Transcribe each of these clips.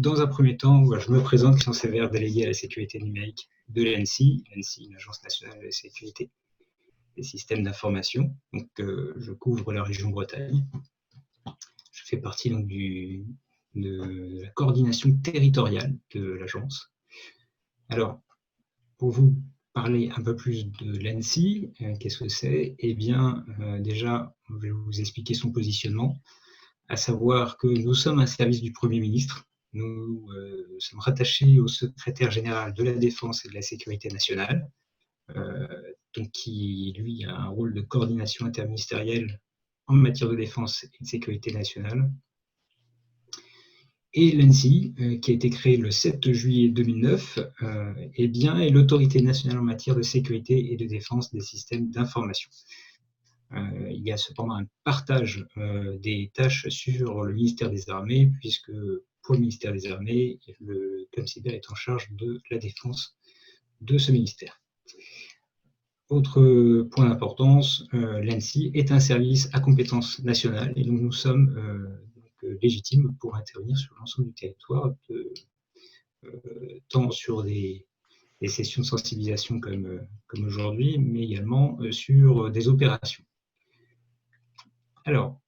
dans un premier temps, je me présente, Christian Sévère, délégué à la sécurité numérique de l'ANSSI. L'ANSSI, l'Agence nationale de la sécurité des systèmes d'information. Donc, je couvre la région Bretagne. Je fais partie donc, de la coordination territoriale de l'agence. Alors, pour vous parler un peu plus de l'ANSSI, qu'est-ce que c'est? Eh bien, déjà, je vais vous expliquer son positionnement, à savoir que nous sommes un service du Premier ministre. Nous sommes rattachés au secrétaire général de la Défense et de la Sécurité nationale, donc qui, lui, a un rôle de coordination interministérielle en matière de défense et de sécurité nationale. Et l'ANSSI, qui a été créée le 7 juillet 2009, eh bien, est l'autorité nationale en matière de sécurité et de défense des systèmes d'information. Il y a cependant un partage des tâches sur le ministère des Armées, puisque pour le ministère des Armées, le COMCIBER est en charge de la défense de ce ministère. Autre point d'importance, l'ANSSI est un service à compétence nationale et donc nous sommes légitimes pour intervenir sur l'ensemble du territoire, tant sur des sessions de sensibilisation comme aujourd'hui, mais également sur des opérations. Alors,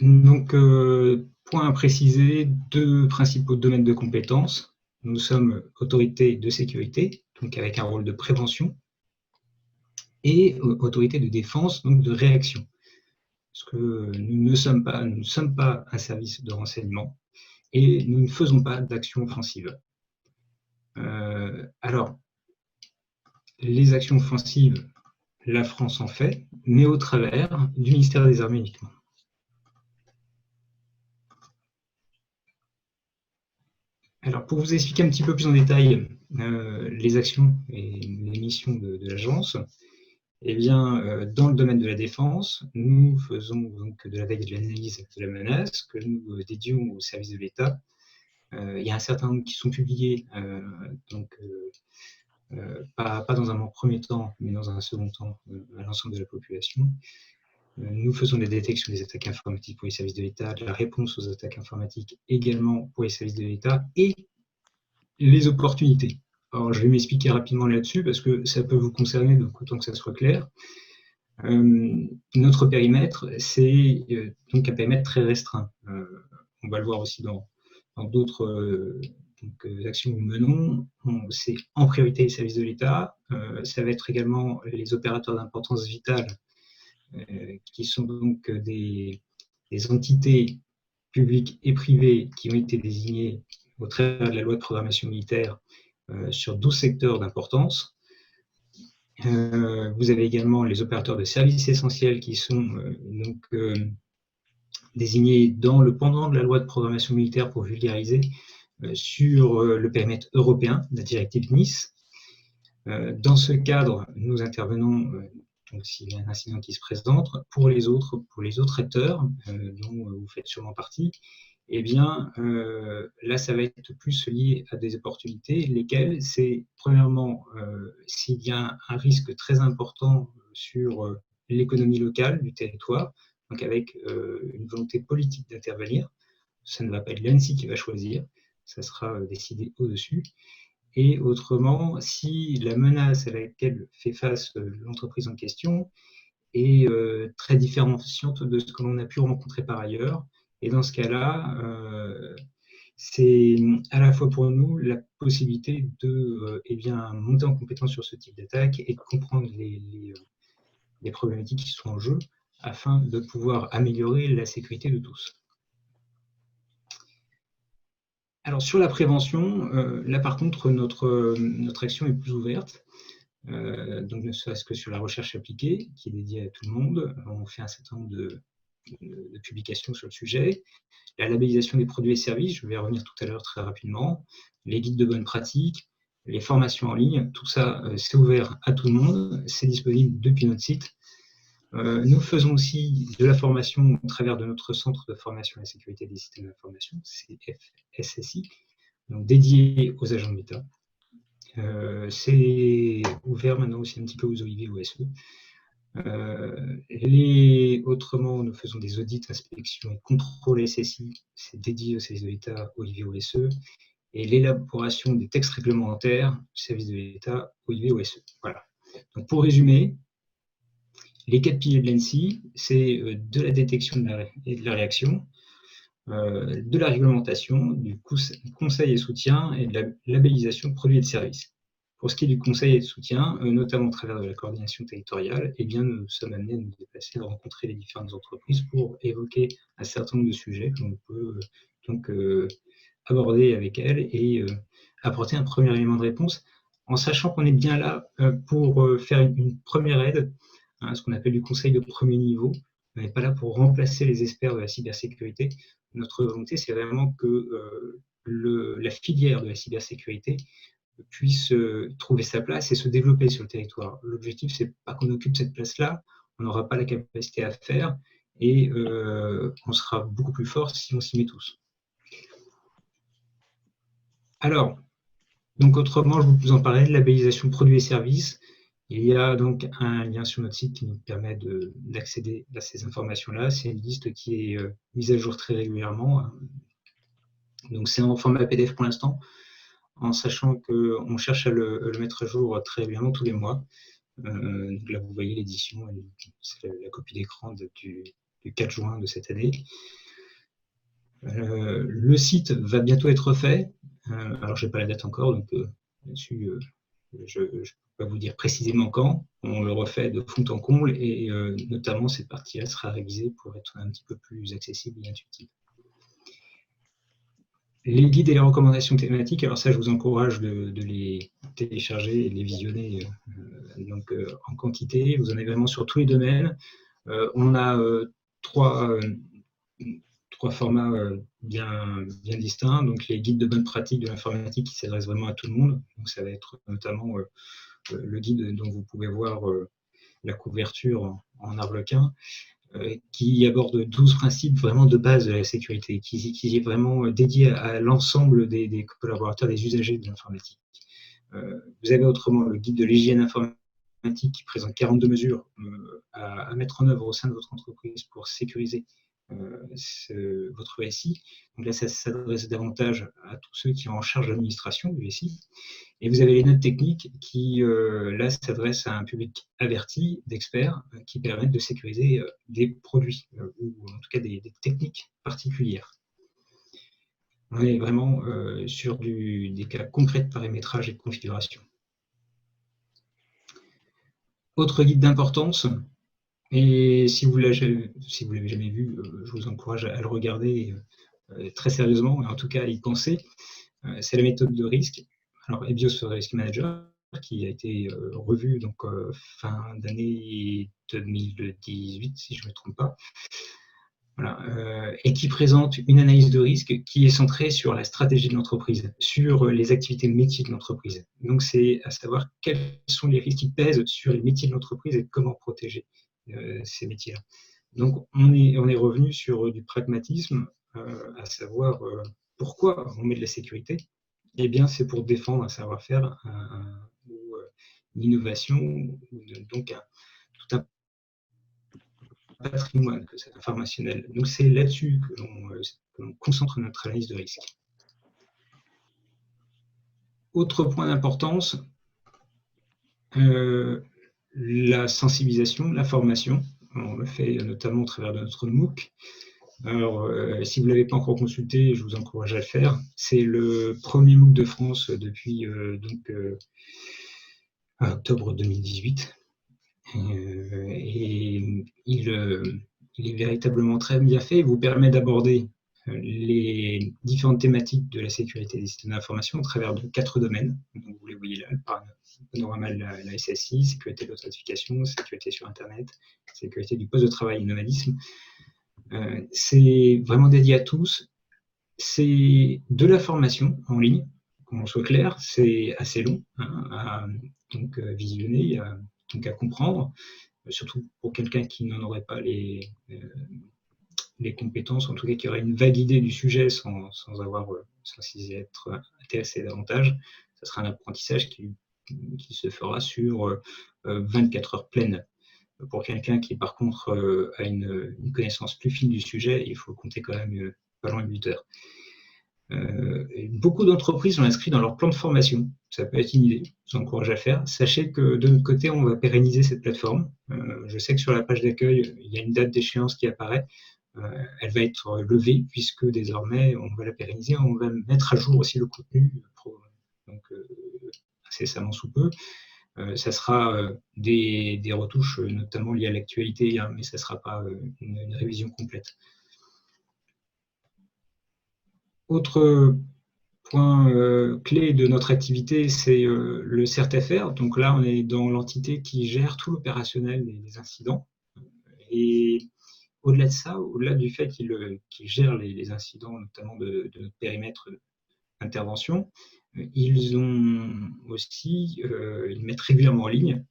donc, point à préciser, deux principaux domaines de compétences. Nous sommes autorité de sécurité, donc avec un rôle de prévention, et autorité de défense, donc de réaction. Parce que nous ne sommes pas un service de renseignement et nous ne faisons pas d'action offensive. Alors, les actions offensives, la France en fait, mais au travers du ministère des Armées uniquement. Alors, pour vous expliquer un petit peu plus en détail les actions et les missions de l'agence, eh bien, dans le domaine de la défense, nous faisons donc de la veille et de l'analyse de la menace que nous dédions au service de l'État. Il y a un certain nombre qui sont publiés, pas dans un premier temps, mais dans un second temps, à l'ensemble de la population. Nous faisons des détections des attaques informatiques pour les services de l'État, de la réponse aux attaques informatiques également pour les services de l'État, et les opportunités. Alors, je vais m'expliquer rapidement là-dessus, parce que ça peut vous concerner, donc autant que ça soit clair. Notre périmètre, c'est donc un périmètre très restreint. On va le voir aussi dans d'autres actions que nous menons. C'est en priorité les services de l'État. Ça va être également les opérateurs d'importance vitale, qui sont donc des entités publiques et privées qui ont été désignées au travers de la loi de programmation militaire sur 12 secteurs d'importance. Vous avez également les opérateurs de services essentiels qui sont désignés dans le pendant de la loi de programmation militaire pour vulgariser sur le périmètre européen, la directive Nice. Dans ce cadre, nous intervenons, donc s'il y a un incident qui se présente, pour les autres acteurs dont vous faites sûrement partie. Eh bien, là, ça va être plus lié à des opportunités, lesquelles, c'est premièrement, s'il y a un risque très important sur l'économie locale du territoire, donc avec une volonté politique d'intervenir, ça ne va pas être l'ANSSI qui va choisir, ça sera décidé au-dessus. Et autrement, si la menace à laquelle fait face l'entreprise en question est très différenciante de ce que l'on a pu rencontrer par ailleurs, et dans ce cas-là, c'est à la fois pour nous la possibilité de monter en compétence sur ce type d'attaque et de comprendre les problématiques qui sont en jeu afin de pouvoir améliorer la sécurité de tous. Alors sur la prévention, là par contre, notre action est plus ouverte. Donc ne serait-ce que sur la recherche appliquée, qui est dédiée à tout le monde. On fait un certain nombre de publications sur le sujet. La labellisation des produits et services, je vais y revenir tout à l'heure très rapidement. Les guides de bonnes pratiques, les formations en ligne, tout ça, c'est ouvert à tout le monde. C'est disponible depuis notre site. Nous faisons aussi de la formation au travers de notre centre de formation à la sécurité des systèmes d'information, CFSSI, donc dédié aux agents de l'État. C'est ouvert maintenant aussi un petit peu aux OIV, OSE. Autrement, nous faisons des audits, inspections et contrôles SSI, c'est dédié au service de l'État, OIV, OSE, et l'élaboration des textes réglementaires du service de l'État, OIV, OSE. Voilà. Donc, pour résumer, les 4 piliers de l'ANSSI, c'est de la détection et de la réaction, de la réglementation, du conseil et soutien et de la labellisation de produits et de services. Pour ce qui est du conseil et de soutien, notamment au travers de la coordination territoriale, eh bien, nous sommes amenés à nous déplacer, à rencontrer les différentes entreprises pour évoquer un certain nombre de sujets que l'on peut donc aborder avec elles et apporter un premier élément de réponse, en sachant qu'on est bien là pour faire une première aide, ce qu'on appelle du conseil de premier niveau. On n'est pas là pour remplacer les experts de la cybersécurité. Notre volonté, c'est vraiment que la filière de la cybersécurité puisse trouver sa place et se développer sur le territoire. L'objectif, c'est pas qu'on occupe cette place-là, on n'aura pas la capacité à faire et on sera beaucoup plus fort si on s'y met tous. Alors, donc autrement, je vous en parlais de labellisation de produits et services. Il y a donc un lien sur notre site qui nous permet d'accéder à ces informations-là. C'est une liste qui est mise à jour très régulièrement. Donc c'est en format PDF pour l'instant, en sachant qu'on cherche à le mettre à jour très régulièrement tous les mois. Là, vous voyez l'édition, c'est la copie d'écran du 4 juin de cette année. Le site va bientôt être fait. Alors, je n'ai pas la date encore, donc là-dessus, je ne peux pas vous dire précisément quand. On le refait de fond en comble et notamment cette partie-là sera révisée pour être un petit peu plus accessible et intuitive. Les guides et les recommandations thématiques, alors ça, je vous encourage de les télécharger et de les visionner en quantité. Vous en avez vraiment sur tous les domaines. On a trois formats bien distincts. Donc, les guides de bonne pratique de l'informatique qui s'adressent vraiment à tout le monde. Donc, ça va être notamment le guide dont vous pouvez voir la couverture en arlequin, qui aborde 12 principes vraiment de base de la sécurité, qui est vraiment dédié à l'ensemble des collaborateurs, des usagers de l'informatique. Vous avez autrement le guide de l'hygiène informatique qui présente 42 mesures à mettre en œuvre au sein de votre entreprise pour sécuriser votre SI. Donc là, ça s'adresse davantage à tous ceux qui sont en charge de l'administration du SI. Et vous avez les notes techniques qui, là, s'adressent à un public averti d'experts qui permettent de sécuriser des produits ou en tout cas des techniques particulières. On est vraiment sur des cas concrets de paramétrage et de configuration. Autre guide d'importance, et si vous l'avez jamais vu, je vous encourage à le regarder très sérieusement, et en tout cas à y penser, c'est la méthode de risque. Alors, EBIOS Risk Manager, qui a été revu donc, fin d'année 2018, si je ne me trompe pas. Voilà, et qui présente une analyse de risque qui est centrée sur la stratégie de l'entreprise, sur les activités métiers de l'entreprise. Donc, c'est à savoir quels sont les risques qui pèsent sur les métiers de l'entreprise et comment protéger ces métiers-là. Donc, on est revenu sur du pragmatisme, à savoir pourquoi on met de la sécurité. Eh bien, c'est pour défendre un savoir-faire ou une innovation, donc tout un patrimoine que c'est informationnel. Donc, c'est là-dessus que l'on concentre notre analyse de risque. Autre point d'importance, la sensibilisation, la formation. On le fait notamment au travers de notre MOOC. Alors, si vous ne l'avez pas encore consulté, je vous encourage à le faire. C'est le premier MOOC de France depuis octobre 2018. Et il est véritablement très bien fait. Il vous permet d'aborder les différentes thématiques de la sécurité des systèmes d'information au travers de 4 domaines. Donc, vous les voyez là, le panorama de la SSI, sécurité de l'authentification, sécurité sur Internet, sécurité du poste de travail et nomadisme. C'est vraiment dédié à tous. C'est de la formation en ligne, qu'on soit clair, c'est assez long à visionner, donc à comprendre, surtout pour quelqu'un qui n'en aurait pas les compétences, en tout cas qui aurait une vague idée du sujet sans s'y être intéressé davantage. Ce sera un apprentissage qui se fera sur 24 heures pleines. Pour quelqu'un qui, par contre, a une connaissance plus fine du sujet, il faut compter quand même pas loin de 8 heures. Beaucoup d'entreprises ont inscrit dans leur plan de formation. Ça peut être une idée, je vous encourage à faire. Sachez que de notre côté, on va pérenniser cette plateforme. Je sais que sur la page d'accueil, il y a une date d'échéance qui apparaît. Elle va être levée puisque désormais, on va la pérenniser. On va mettre à jour aussi le contenu, donc incessamment sous peu. Ça sera des retouches notamment liées à l'actualité, hein, mais ça ne sera pas une révision complète. Autre point clé de notre activité, c'est le CERT-FR. Donc là, on est dans l'entité qui gère tout l'opérationnel des incidents. Et au-delà de ça, au-delà du fait qu'il gère les incidents, notamment de notre périmètre d'intervention, ils mettent régulièrement en ligne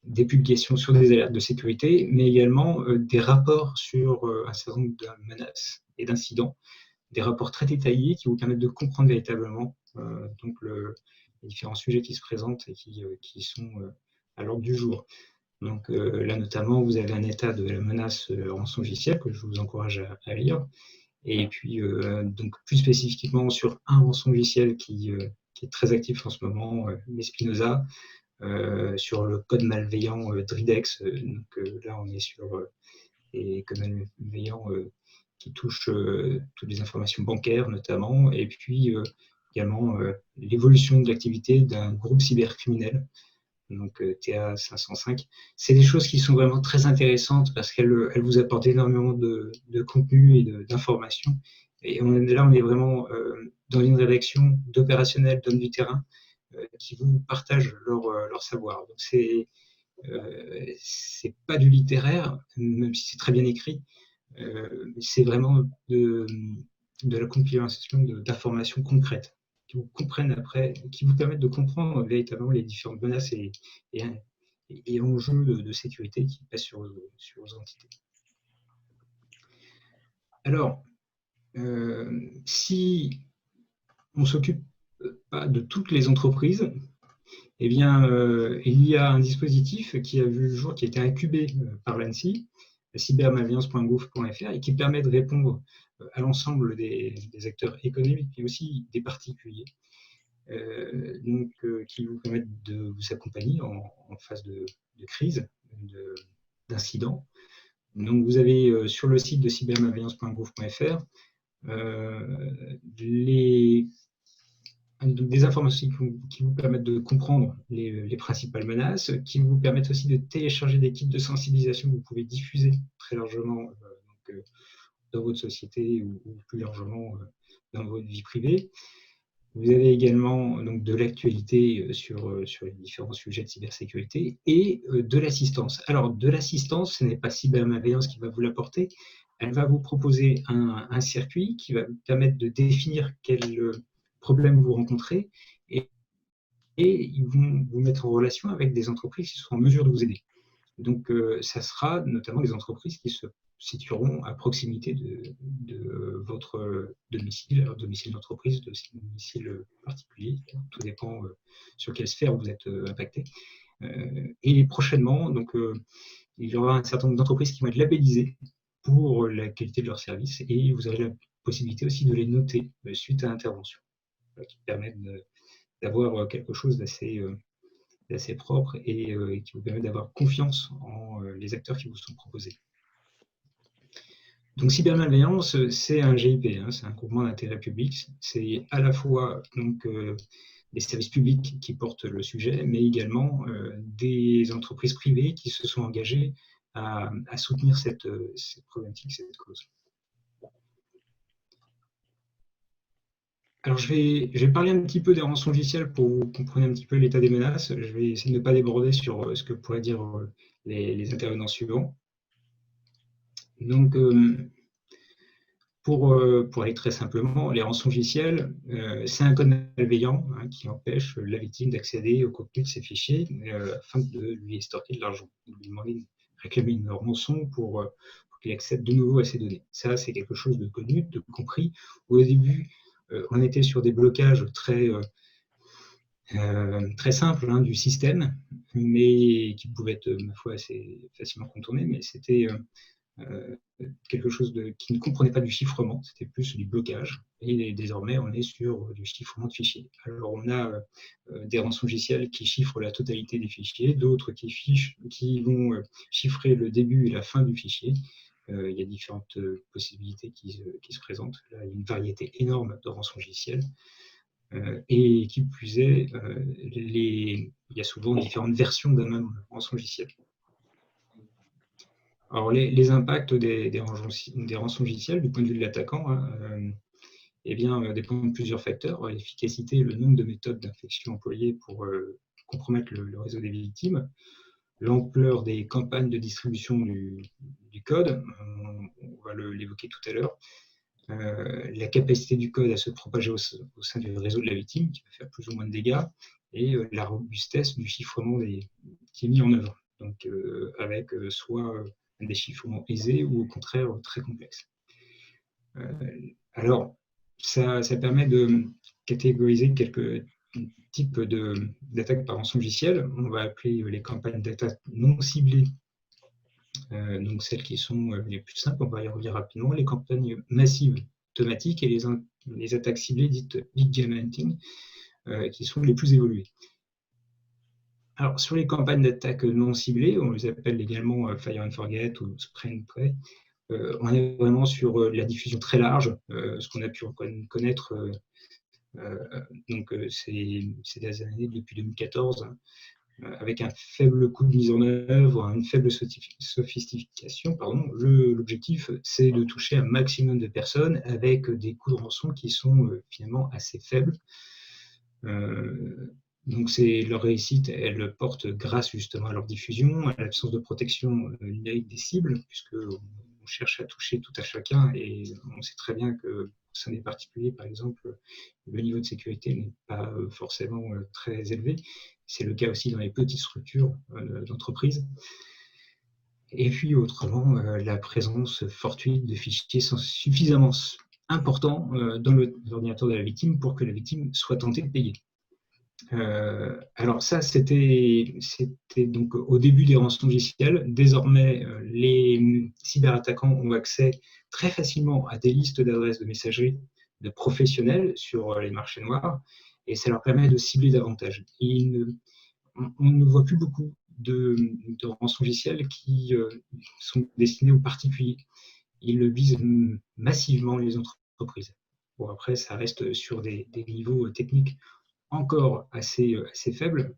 des publications sur des alertes de sécurité, mais également des rapports sur un certain nombre de menaces et d'incidents, des rapports très détaillés qui vous permettent de comprendre véritablement les différents sujets qui se présentent et qui sont à l'ordre du jour. Donc là, notamment, vous avez un état de la menace rançongiciel que je vous encourage à lire. Et puis, donc plus spécifiquement sur un rançongiciel qui est très actif en ce moment, Spinoza, sur le code malveillant Dridex. Donc là, on est sur les codes malveillants qui touchent toutes les informations bancaires notamment, et puis également l'évolution de l'activité d'un groupe cybercriminel, donc TA 505. C'est des choses qui sont vraiment très intéressantes parce qu'elles vous apportent énormément de contenu et d'informations. Et on est vraiment dans une rédaction d'opérationnels, d'hommes du terrain, qui vous partagent leur savoir. Donc c'est pas du littéraire, même si c'est très bien écrit. C'est vraiment de la compilation d'informations concrètes qui vous comprennent après, qui vous permettent de comprendre véritablement les différentes menaces et enjeux de sécurité qui pèsent sur vos entités. Alors, si on s'occupe pas de toutes les entreprises, eh bien, il y a un dispositif qui a vu le jour, qui a été incubé par l'ANSSI, cybermalveillance.gouv.fr, et qui permet de répondre à l'ensemble des acteurs économiques, mais aussi des particuliers, qui vous permettent de vous accompagner en phase de crise, d'incident. Donc, vous avez sur le site de cybermalveillance.gouv.fr des informations qui vous permettent de comprendre les principales menaces, qui vous permettent aussi de télécharger des kits de sensibilisation que vous pouvez diffuser très largement dans votre société ou plus largement dans votre vie privée. Vous avez également donc, de l'actualité sur les différents sujets de cybersécurité et de l'assistance. Alors, de l'assistance, ce n'est pas cybermalveillance qui va vous l'apporter. Elle va vous proposer un circuit qui va vous permettre de définir quel problème vous rencontrez et ils vont vous mettre en relation avec des entreprises qui seront en mesure de vous aider. Donc, ça sera notamment des entreprises qui se situeront à proximité de votre domicile d'entreprise, de domicile particulier. Tout dépend sur quelle sphère vous êtes impacté. Et prochainement, donc, il y aura un certain nombre d'entreprises qui vont être labellisées pour la qualité de leurs services et vous aurez la possibilité aussi de les noter suite à l'intervention, qui permettent d'avoir quelque chose d'assez propre et qui vous permet d'avoir confiance en les acteurs qui vous sont proposés. Donc, cybermalveillance, c'est un GIP, hein, c'est un groupement d'intérêt public. C'est à la fois donc, des services publics qui portent le sujet, mais également des entreprises privées qui se sont engagées à soutenir cette problématique, cette cause. Alors, je vais parler un petit peu des rançongiciels pour que vous compreniez un petit peu l'état des menaces. Je vais essayer de ne pas déborder sur ce que pourraient dire les intervenants suivants. Donc, pour aller très simplement, les rançongiciels, c'est un code malveillant qui empêche la victime d'accéder au contenu de ses fichiers afin de lui extorquer de l'argent, de lui demander réclamer une rançon pour qu'il accède de nouveau à ces données. Ça, c'est quelque chose de connu, de compris. Au début, on était sur des blocages très très simple hein, du système, mais qui pouvait être, ma foi, assez facilement contourné, mais c'était quelque chose qui ne comprenait pas du chiffrement, c'était plus du blocage. Et désormais, on est sur du chiffrement de fichiers. Alors, on a des rançongiciels qui chiffrent la totalité des fichiers, d'autres qui vont chiffrer le début et la fin du fichier. Il y a différentes possibilités qui se présentent. Là, il y a une variété énorme de rançongiciels. Et qui plus est, il y a souvent différentes versions d'un même rançongiciel. Alors, les impacts des rançongiciels, du point de vue de l'attaquant, hein, eh bien, dépendent de plusieurs facteurs. L'efficacité et le nombre de méthodes d'infection employées pour compromettre le réseau des victimes, l'ampleur des campagnes de distribution du code, on va l'évoquer tout à l'heure, la capacité du code à se propager au sein du réseau de la victime, qui peut faire plus ou moins de dégâts, et la robustesse du chiffrement qui est mis en œuvre, donc avec soit un déchiffrement aisé ou au contraire très complexe. Alors, ça permet de catégoriser quelques types d'attaques par rançongiciel. On va appeler les campagnes d'attaque non ciblées, donc celles qui sont les plus simples, on va y revenir rapidement, les campagnes massives automatiques et les attaques ciblées dites big game hunting, qui sont les plus évoluées. Alors, sur les campagnes d'attaque non ciblées, on les appelle également Fire and Forget ou Spray and Pray, on est vraiment sur la diffusion très large, ce qu'on a pu connaître donc, ces dernières années, depuis 2014, avec un faible coût de mise en œuvre, une faible sophistication. L'objectif, c'est de toucher un maximum de personnes avec des coûts de rançon qui sont finalement assez faibles. Donc leur réussite, elle porte grâce justement à leur diffusion, à l'absence de protection numérique des cibles, puisqu'on cherche à toucher tout à chacun et on sait très bien que au sein des particuliers, par exemple, le niveau de sécurité n'est pas forcément très élevé. C'est le cas aussi dans les petites structures d'entreprise. Et puis autrement, la présence fortuite de fichiers suffisamment importants dans l'ordinateur de la victime pour que la victime soit tentée de payer. Alors ça, c'était donc au début des rançongiciels. Désormais, les cyberattaquants ont accès très facilement à des listes d'adresses de messagerie de professionnels sur les marchés noirs, et ça leur permet de cibler davantage. On ne voit plus beaucoup de rançongiciels qui sont destinés aux particuliers. Ils visent massivement les entreprises. Bon, après, ça reste sur des niveaux techniques encore assez faible,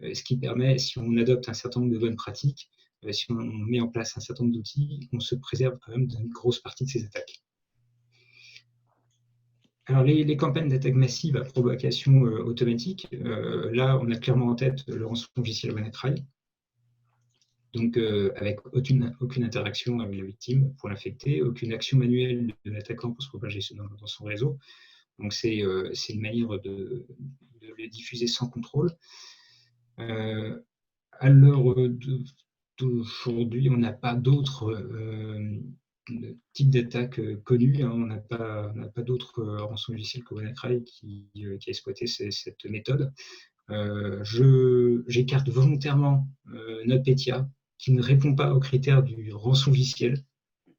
ce qui permet, si on adopte un certain nombre de bonnes pratiques, si on met en place un certain nombre d'outils, on se préserve quand même d'une grosse partie de ces attaques. Alors, les campagnes d'attaque massive à provocation automatique, là, on a clairement en tête le rançongiciel WannaCry, donc avec aucune interaction avec la victime pour l'infecter, aucune action manuelle de l'attaquant pour se propager dans son réseau. Donc, c'est une manière de le diffuser sans contrôle. À l'heure d'aujourd'hui, on n'a pas d'autres types d'attaques connus. Hein. On n'a pas d'autres rançongiciels que WannaCry qui a exploité cette méthode. J'écarte volontairement NotPetya, qui ne répond pas aux critères du rançongiciel.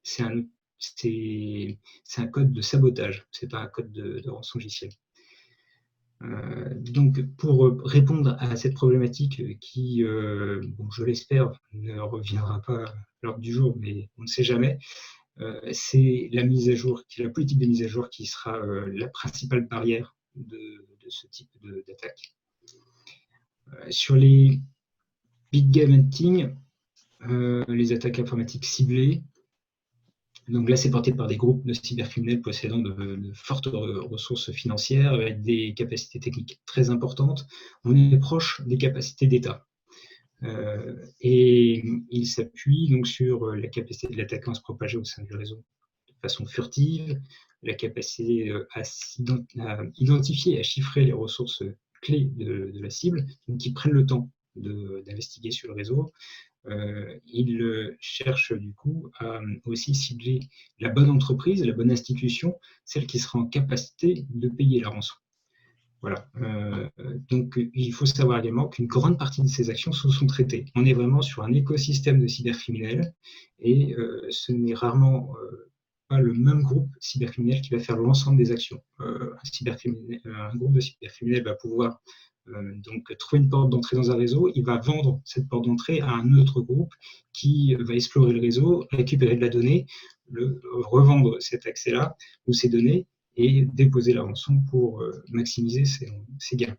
C'est un code de sabotage, c'est pas un code de rançongiciel. Donc, pour répondre à cette problématique qui, bon, je l'espère, ne reviendra pas à l'ordre du jour, mais on ne sait jamais, c'est la politique de mise à jour qui sera la principale barrière de ce type d'attaque. Sur les big game hunting, les attaques informatiques ciblées, donc là, c'est porté par des groupes de cybercriminels possédant de fortes ressources financières avec des capacités techniques très importantes. On est proche des capacités d'État. Et ils s'appuient donc sur la capacité de l'attaquant à se propager au sein du réseau de façon furtive, la capacité à identifier et à chiffrer les ressources clés de la cible, donc qui prennent le temps d'investiguer sur le réseau. Il cherche du coup à aussi cibler la bonne entreprise, la bonne institution, celle qui sera en capacité de payer la rançon. Voilà. Donc, il faut savoir également qu'une grande partie de ces actions sont sous-traitées. On est vraiment sur un écosystème de cybercriminels et ce n'est rarement pas le même groupe cybercriminel qui va faire l'ensemble des actions. Un groupe de cybercriminels va pouvoir donc trouver une porte d'entrée dans un réseau, il va vendre cette porte d'entrée à un autre groupe qui va explorer le réseau, récupérer de la donnée, revendre cet accès-là ou ces données et déposer la rançon pour maximiser ses gains.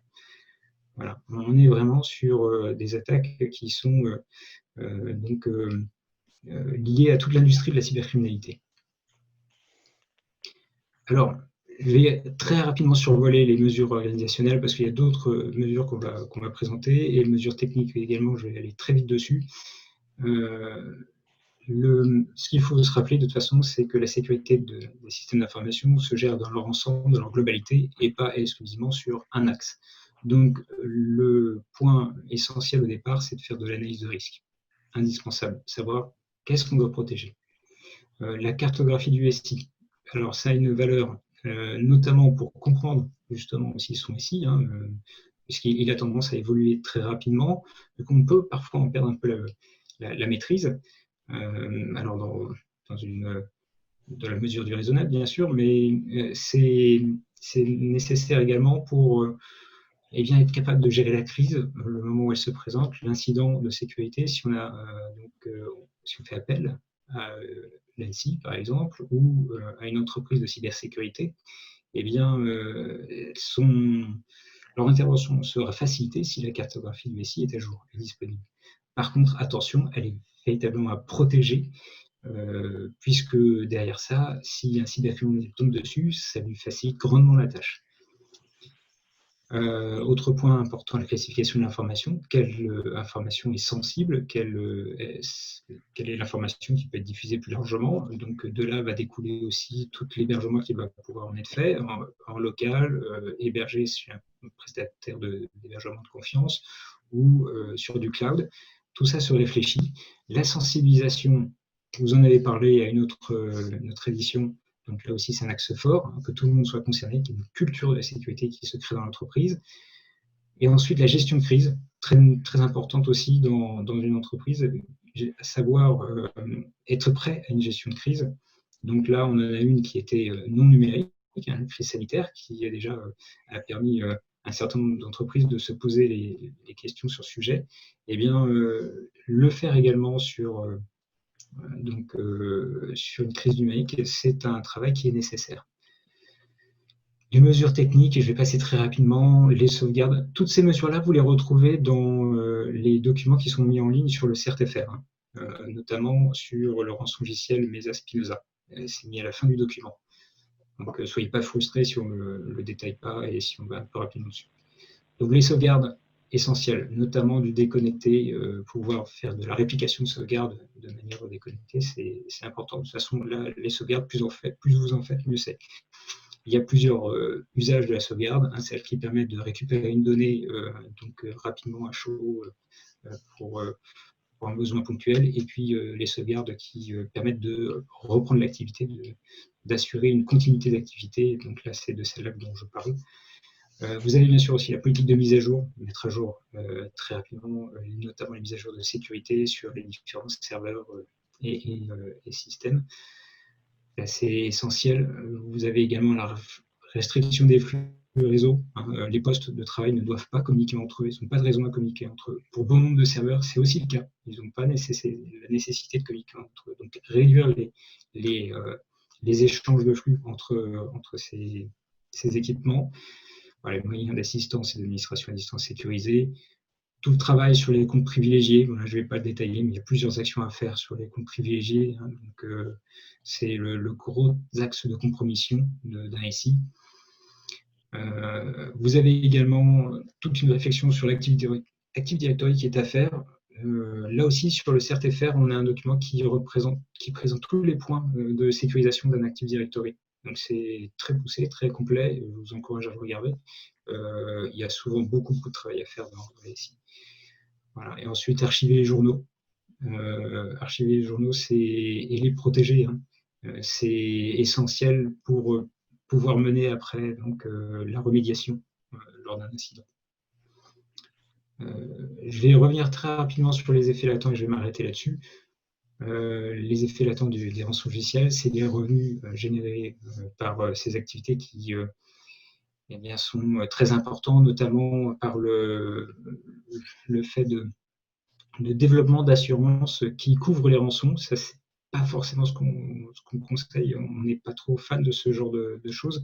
Voilà. On est vraiment sur des attaques qui sont donc liées à toute l'industrie de la cybercriminalité. Alors, je vais très rapidement survoler les mesures organisationnelles parce qu'il y a d'autres mesures qu'on va présenter et les mesures techniques également, je vais aller très vite dessus. Ce qu'il faut se rappeler de toute façon, c'est que la sécurité des systèmes d'information se gère dans leur ensemble, dans leur globalité, et pas exclusivement sur un axe. Donc, le point essentiel au départ, c'est de faire de l'analyse de risque. Indispensable, savoir qu'est-ce qu'on doit protéger. La cartographie du SI. Alors, ça a une valeur, notamment pour comprendre justement aussi son SI, puisqu'il a tendance à évoluer très rapidement, donc on peut parfois en perdre un peu la maîtrise. Alors dans la mesure du raisonnable, bien sûr, mais c'est nécessaire également pour être capable de gérer la crise, le moment où elle se présente, l'incident de sécurité, si on fait appel à l'ANSSI, par exemple, ou à une entreprise de cybersécurité, leur intervention sera facilitée si la cartographie du SI est à jour et disponible. Par contre, attention, elle est véritablement à protéger, puisque derrière ça, si un cybercriminel tombe dessus, ça lui facilite grandement la tâche. Autre point important, la classification de l'information. Quelle information est sensible, quelle est l'information qui peut être diffusée plus largement. Donc de là va découler aussi tout l'hébergement qui va pouvoir en être fait, en local, hébergé sur un prestataire d'hébergement de confiance ou sur du cloud. Tout ça se réfléchit. La sensibilisation, vous en avez parlé à une autre édition. Donc là aussi, c'est un axe fort, que tout le monde soit concerné, qu'il y ait une culture de la sécurité qui se crée dans l'entreprise. Et ensuite, la gestion de crise, très, très importante aussi dans une entreprise, à savoir être prêt à une gestion de crise. Donc là, on en a une qui était non numérique, une crise sanitaire, qui déjà a permis à un certain nombre d'entreprises de se poser les questions sur ce sujet. Eh bien, le faire également sur une crise numérique, c'est un travail qui est nécessaire. Les mesures techniques, et je vais passer très rapidement, les sauvegardes, toutes ces mesures-là, vous les retrouvez dans les documents qui sont mis en ligne sur le CERT-FR, notamment sur le rançongiciel Mesa Spinoza. C'est mis à la fin du document. Donc, soyez pas frustrés si on ne le détaille pas et si on va un peu rapidement dessus. Donc, les sauvegardes, essentiel, notamment du déconnecté, pouvoir faire de la réplication de sauvegarde de manière déconnectée, c'est important. De toute façon, là, les sauvegardes, plus vous en faites, mieux c'est. Il y a plusieurs usages de la sauvegarde, celle qui permet de récupérer une donnée rapidement à chaud pour un besoin ponctuel, et puis les sauvegardes qui permettent de reprendre l'activité, d'assurer une continuité d'activité. Donc là, c'est de celle-là dont je parle. Vous avez bien sûr aussi la politique de mise à jour, mettre à jour très rapidement, notamment les mises à jour de sécurité sur les différents serveurs et systèmes. C'est essentiel. Vous avez également la restriction des flux réseau. Les postes de travail ne doivent pas communiquer entre eux, ils n'ont pas de raison à communiquer entre eux. Pour bon nombre de serveurs, c'est aussi le cas. Ils n'ont pas la nécessité de communiquer entre eux. Donc réduire les échanges de flux entre ces équipements. Voilà, les moyens d'assistance et d'administration à distance sécurisée. Tout le travail sur les comptes privilégiés, je ne vais pas le détailler, mais il y a plusieurs actions à faire sur les comptes privilégiés. C'est le gros axe de compromission d'un SI. Vous avez également toute une réflexion sur l'Active Directory qui est à faire. Là aussi, sur le CERT-FR, on a un document qui présente tous les points de sécurisation d'un Active Directory. Donc c'est très poussé, très complet, je vous encourage à le regarder. Il y a souvent beaucoup de travail à faire dans les SI. Voilà. Et ensuite, archiver les journaux. Archiver les journaux et les protéger. C'est essentiel pour pouvoir mener après la remédiation lors d'un incident. Je vais revenir très rapidement sur les effets latents et je vais m'arrêter là-dessus. Les effets latents des rançongiciels, c'est des revenus générés par ces activités qui eh bien, sont très importants, notamment par le fait de développement d'assurances qui couvrent les rançons. Ça, c'est pas forcément ce qu'on conseille. On n'est pas trop fan de ce genre de choses.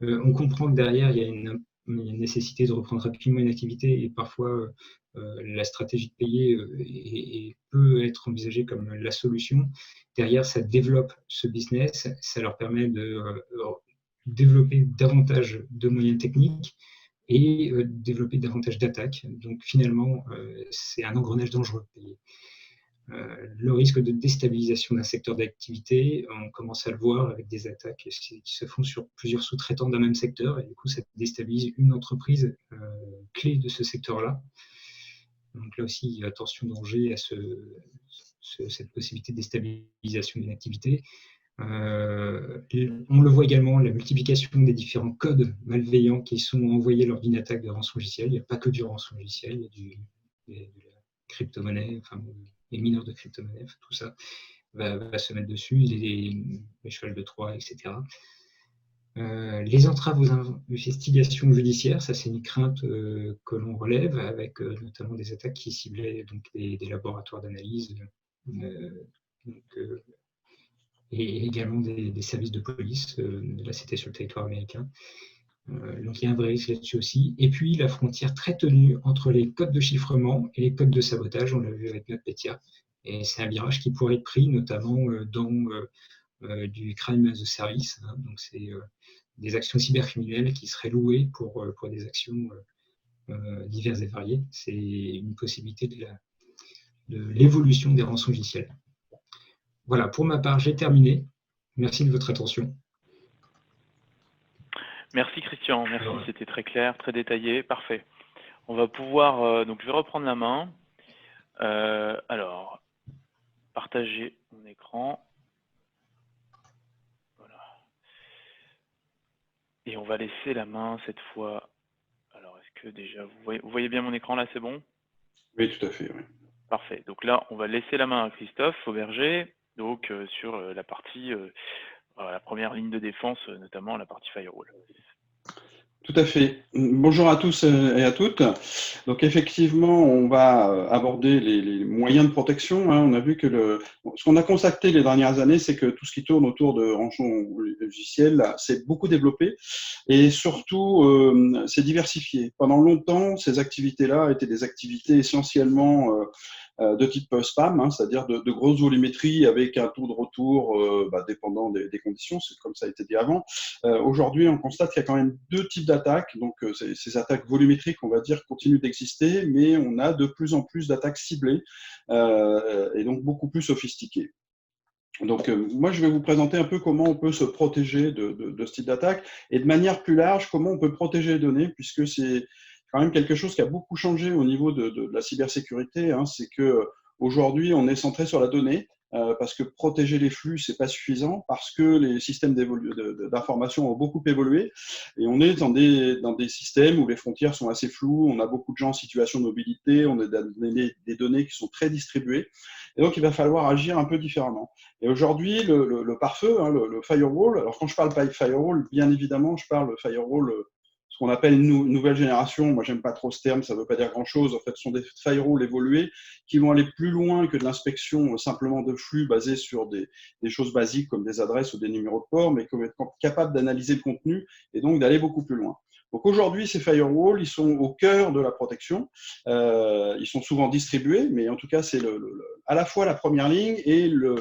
On comprend que derrière, il y a une nécessité de reprendre rapidement une activité et parfois la stratégie de payer peut être envisagée comme la solution. Derrière, ça développe ce business, ça leur permet de développer davantage de moyens techniques et développer davantage d'attaques. Donc finalement, c'est un engrenage dangereux. Le risque de déstabilisation d'un secteur d'activité, on commence à le voir avec des attaques qui se font sur plusieurs sous-traitants d'un même secteur, et du coup, ça déstabilise une entreprise clé de ce secteur-là. Donc là aussi, attention danger à cette possibilité de déstabilisation d'une activité. On le voit également, la multiplication des différents codes malveillants qui sont envoyés lors d'une attaque de rançongiciel. Il n'y a pas que du rançongiciel, il y a de la crypto-monnaie, enfin, les mineurs de crypto-monnaie, tout ça va se mettre dessus, les chevals de Troie, etc. Les entraves aux investigations judiciaires, ça c'est une crainte que l'on relève, avec notamment des attaques qui ciblaient donc, des laboratoires d'analyse, et également des services de police. Là, c'était sur le territoire américain. Donc, il y a un vrai risque là-dessus aussi. Et puis, la frontière très tenue entre les codes de chiffrement et les codes de sabotage, on l'a vu avec NotPetya. Et c'est un virage qui pourrait être pris, notamment dans du crime as a service. Hein. Donc, c'est des actions cybercriminelles qui seraient louées pour des actions diverses et variées. C'est une possibilité de l'évolution des rançongiciels. Voilà, pour ma part, j'ai terminé. Merci de votre attention. Merci Christian, merci, c'était très clair, très détaillé, parfait. On va pouvoir, donc je vais reprendre la main. Alors, partager mon écran. Voilà. Et on va laisser la main cette fois. Alors, est-ce que déjà, vous voyez bien mon écran là, c'est bon? Oui, tout à fait, oui. Parfait, donc là, on va laisser la main à Christophe Auberger, donc sur la partie, la première ligne de défense, notamment la partie firewall. Tout à fait. Bonjour à tous et à toutes. Donc effectivement, on va aborder les moyens de protection. Hein. On a vu que ce qu'on a constaté les dernières années, c'est que tout ce qui tourne autour de rançongiciel s'est beaucoup développé et surtout s'est diversifié. Pendant longtemps, ces activités-là étaient des activités essentiellement de type spam, hein, c'est-à-dire de grosses volumétries avec un taux de retour dépendant des conditions, c'est comme ça a été dit avant. Aujourd'hui, on constate qu'il y a quand même deux types d'attaques. Donc, ces attaques volumétriques, on va dire, continuent d'exister, mais on a de plus en plus d'attaques ciblées et donc beaucoup plus sophistiquées. Donc, moi, je vais vous présenter un peu comment on peut se protéger de ce type d'attaque et de manière plus large, comment on peut protéger les données, puisque c'est quand même quelque chose qui a beaucoup changé au niveau de la cybersécurité. Hein. C'est qu'aujourd'hui, on est centré sur la donnée. Parce que protéger les flux, c'est pas suffisant, parce que les systèmes d'information ont beaucoup évolué, et on est dans des systèmes où les frontières sont assez floues, on a beaucoup de gens en situation de mobilité, on a des données qui sont très distribuées, et donc il va falloir agir un peu différemment. Et aujourd'hui, le pare-feu, hein, le firewall, alors quand je parle firewall, bien évidemment, je parle firewall ce qu'on appelle une nouvelle génération. Moi, j'aime pas trop ce terme, ça veut pas dire grand-chose. En fait, ce sont des firewalls évolués qui vont aller plus loin que de l'inspection simplement de flux basés sur des choses basiques comme des adresses ou des numéros de port, mais qui vont être capables d'analyser le contenu et donc d'aller beaucoup plus loin. Donc aujourd'hui, ces firewalls, ils sont au cœur de la protection. Ils sont souvent distribués, mais en tout cas, c'est à la fois la première ligne et la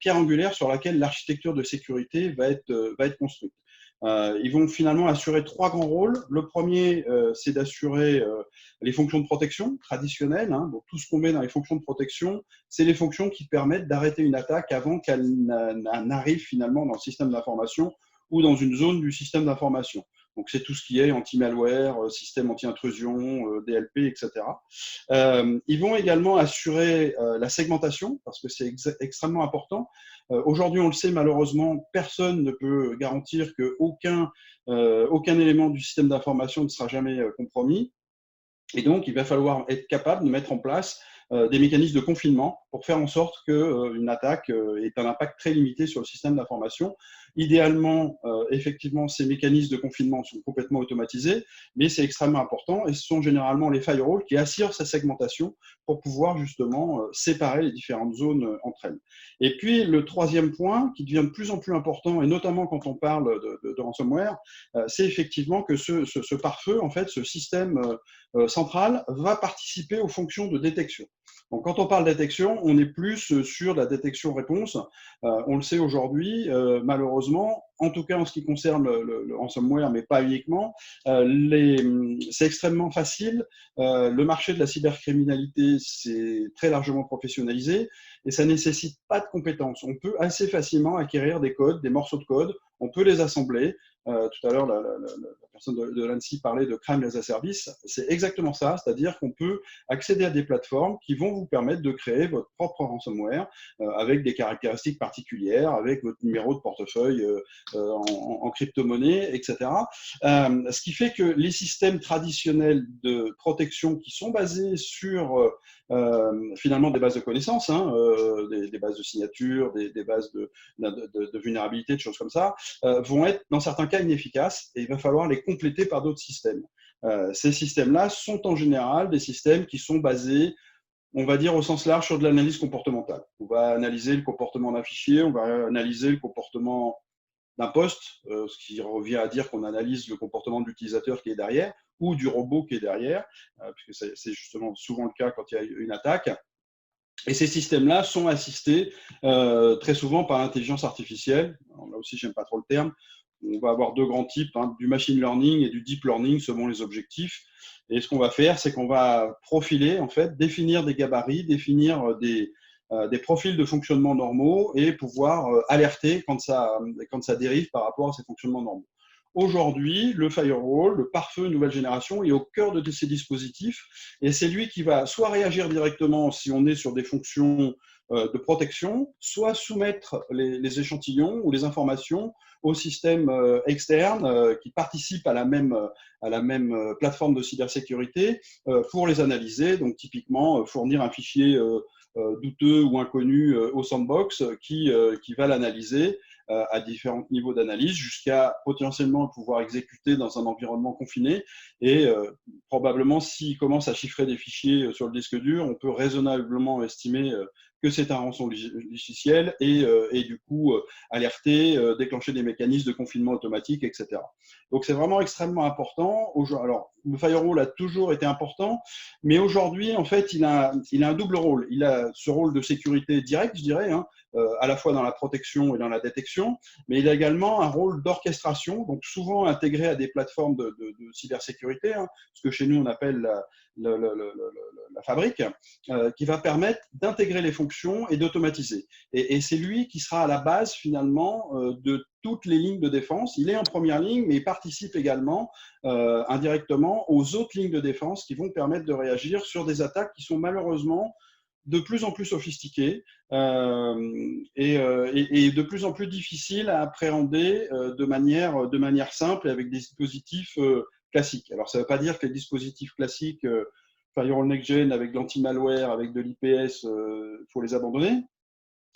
pierre angulaire sur laquelle l'architecture de sécurité va être construite. Ils vont finalement assurer trois grands rôles. Le premier, c'est d'assurer les fonctions de protection traditionnelles. Hein. Donc, tout ce qu'on met dans les fonctions de protection, c'est les fonctions qui permettent d'arrêter une attaque avant qu'elle n'arrive finalement dans le système d'information ou dans une zone du système d'information. Donc, c'est tout ce qui est anti-malware, système anti-intrusion, DLP, etc. Ils vont également assurer la segmentation, parce que c'est extrêmement important. Aujourd'hui, on le sait, malheureusement, personne ne peut garantir qu'aucun élément du système d'information ne sera jamais compromis. Et donc, il va falloir être capable de mettre en place des mécanismes de confinement pour faire en sorte qu'une attaque ait un impact très limité sur le système d'information. Idéalement, effectivement, ces mécanismes de confinement sont complètement automatisés, mais c'est extrêmement important et ce sont généralement les firewalls qui assurent sa segmentation pour pouvoir justement séparer les différentes zones entre elles. Et puis, le troisième point qui devient de plus en plus important, et notamment quand on parle de ransomware, c'est effectivement que ce pare-feu, en fait, ce système central va participer aux fonctions de détection. Donc, quand on parle de détection, on est plus sur la détection-réponse. On le sait aujourd'hui, malheureusement, en tout cas en ce qui concerne le ransomware, mais pas uniquement, c'est extrêmement facile. Le marché de la cybercriminalité, c'est très largement professionnalisé et ça ne nécessite pas de compétences. On peut assez facilement acquérir des codes, des morceaux de code, on peut les assembler. Tout à l'heure, la personne de l'ANSSI parlait de crime as a service. C'est exactement ça, c'est-à-dire qu'on peut accéder à des plateformes qui vont vous permettre de créer votre propre ransomware avec des caractéristiques particulières, avec votre numéro de portefeuille en crypto-monnaie, etc. Ce qui fait que les systèmes traditionnels de protection qui sont basés sur finalement des bases de connaissances, des bases de signature, des bases de vulnérabilité, de choses comme ça, vont être dans certains cas inefficaces et il va falloir les compléter par d'autres systèmes. Ces systèmes-là sont en général des systèmes qui sont basés, on va dire au sens large, sur de l'analyse comportementale. On va analyser le comportement d'un fichier, on va analyser le comportement d'un poste, ce qui revient à dire qu'on analyse le comportement de l'utilisateur qui est derrière ou du robot qui est derrière, puisque c'est justement souvent le cas quand il y a une attaque. Et ces systèmes-là sont assistés très souvent par l'intelligence artificielle. Alors là aussi, je n'aime pas trop le terme. On va avoir deux grands types, du machine learning et du deep learning selon les objectifs. Et ce qu'on va faire, c'est qu'on va profiler, en fait, définir des gabarits, définir des profils de fonctionnement normaux et pouvoir alerter quand ça dérive par rapport à ces fonctionnements normaux. Aujourd'hui, le firewall, le pare-feu nouvelle génération, est au cœur de ces dispositifs et c'est lui qui va soit réagir directement si on est sur des fonctions de protection, soit soumettre les échantillons ou les informations au système externe qui participe à la même plateforme de cybersécurité pour les analyser. Donc typiquement, fournir un fichier douteux ou inconnu au sandbox qui va l'analyser à différents niveaux d'analyse jusqu'à potentiellement pouvoir exécuter dans un environnement confiné et probablement s'il commence à chiffrer des fichiers sur le disque dur, on peut raisonnablement estimer que c'est un rançon logiciel et du coup alerter, déclencher des mécanismes de confinement automatique, etc. Donc c'est vraiment extrêmement important. Alors le firewall a toujours été important, mais aujourd'hui en fait il a un double rôle. Il a ce rôle de sécurité directe, je dirais, à la fois dans la protection et dans la détection, mais il a également un rôle d'orchestration, donc souvent intégré à des plateformes de cybersécurité, ce que chez nous on appelle la fabrique, qui va permettre d'intégrer les fonctions et d'automatiser. Et c'est lui qui sera à la base finalement de toutes les lignes de défense. Il est en première ligne, mais il participe également indirectement aux autres lignes de défense qui vont permettre de réagir sur des attaques qui sont malheureusement de plus en plus sophistiquées et de plus en plus difficiles à appréhender de manière simple et avec des dispositifs classiques. Alors, ça ne veut pas dire que les dispositifs classiques, Firewall Next Gen avec de l'anti-malware, avec de l'IPS, il faut les abandonner.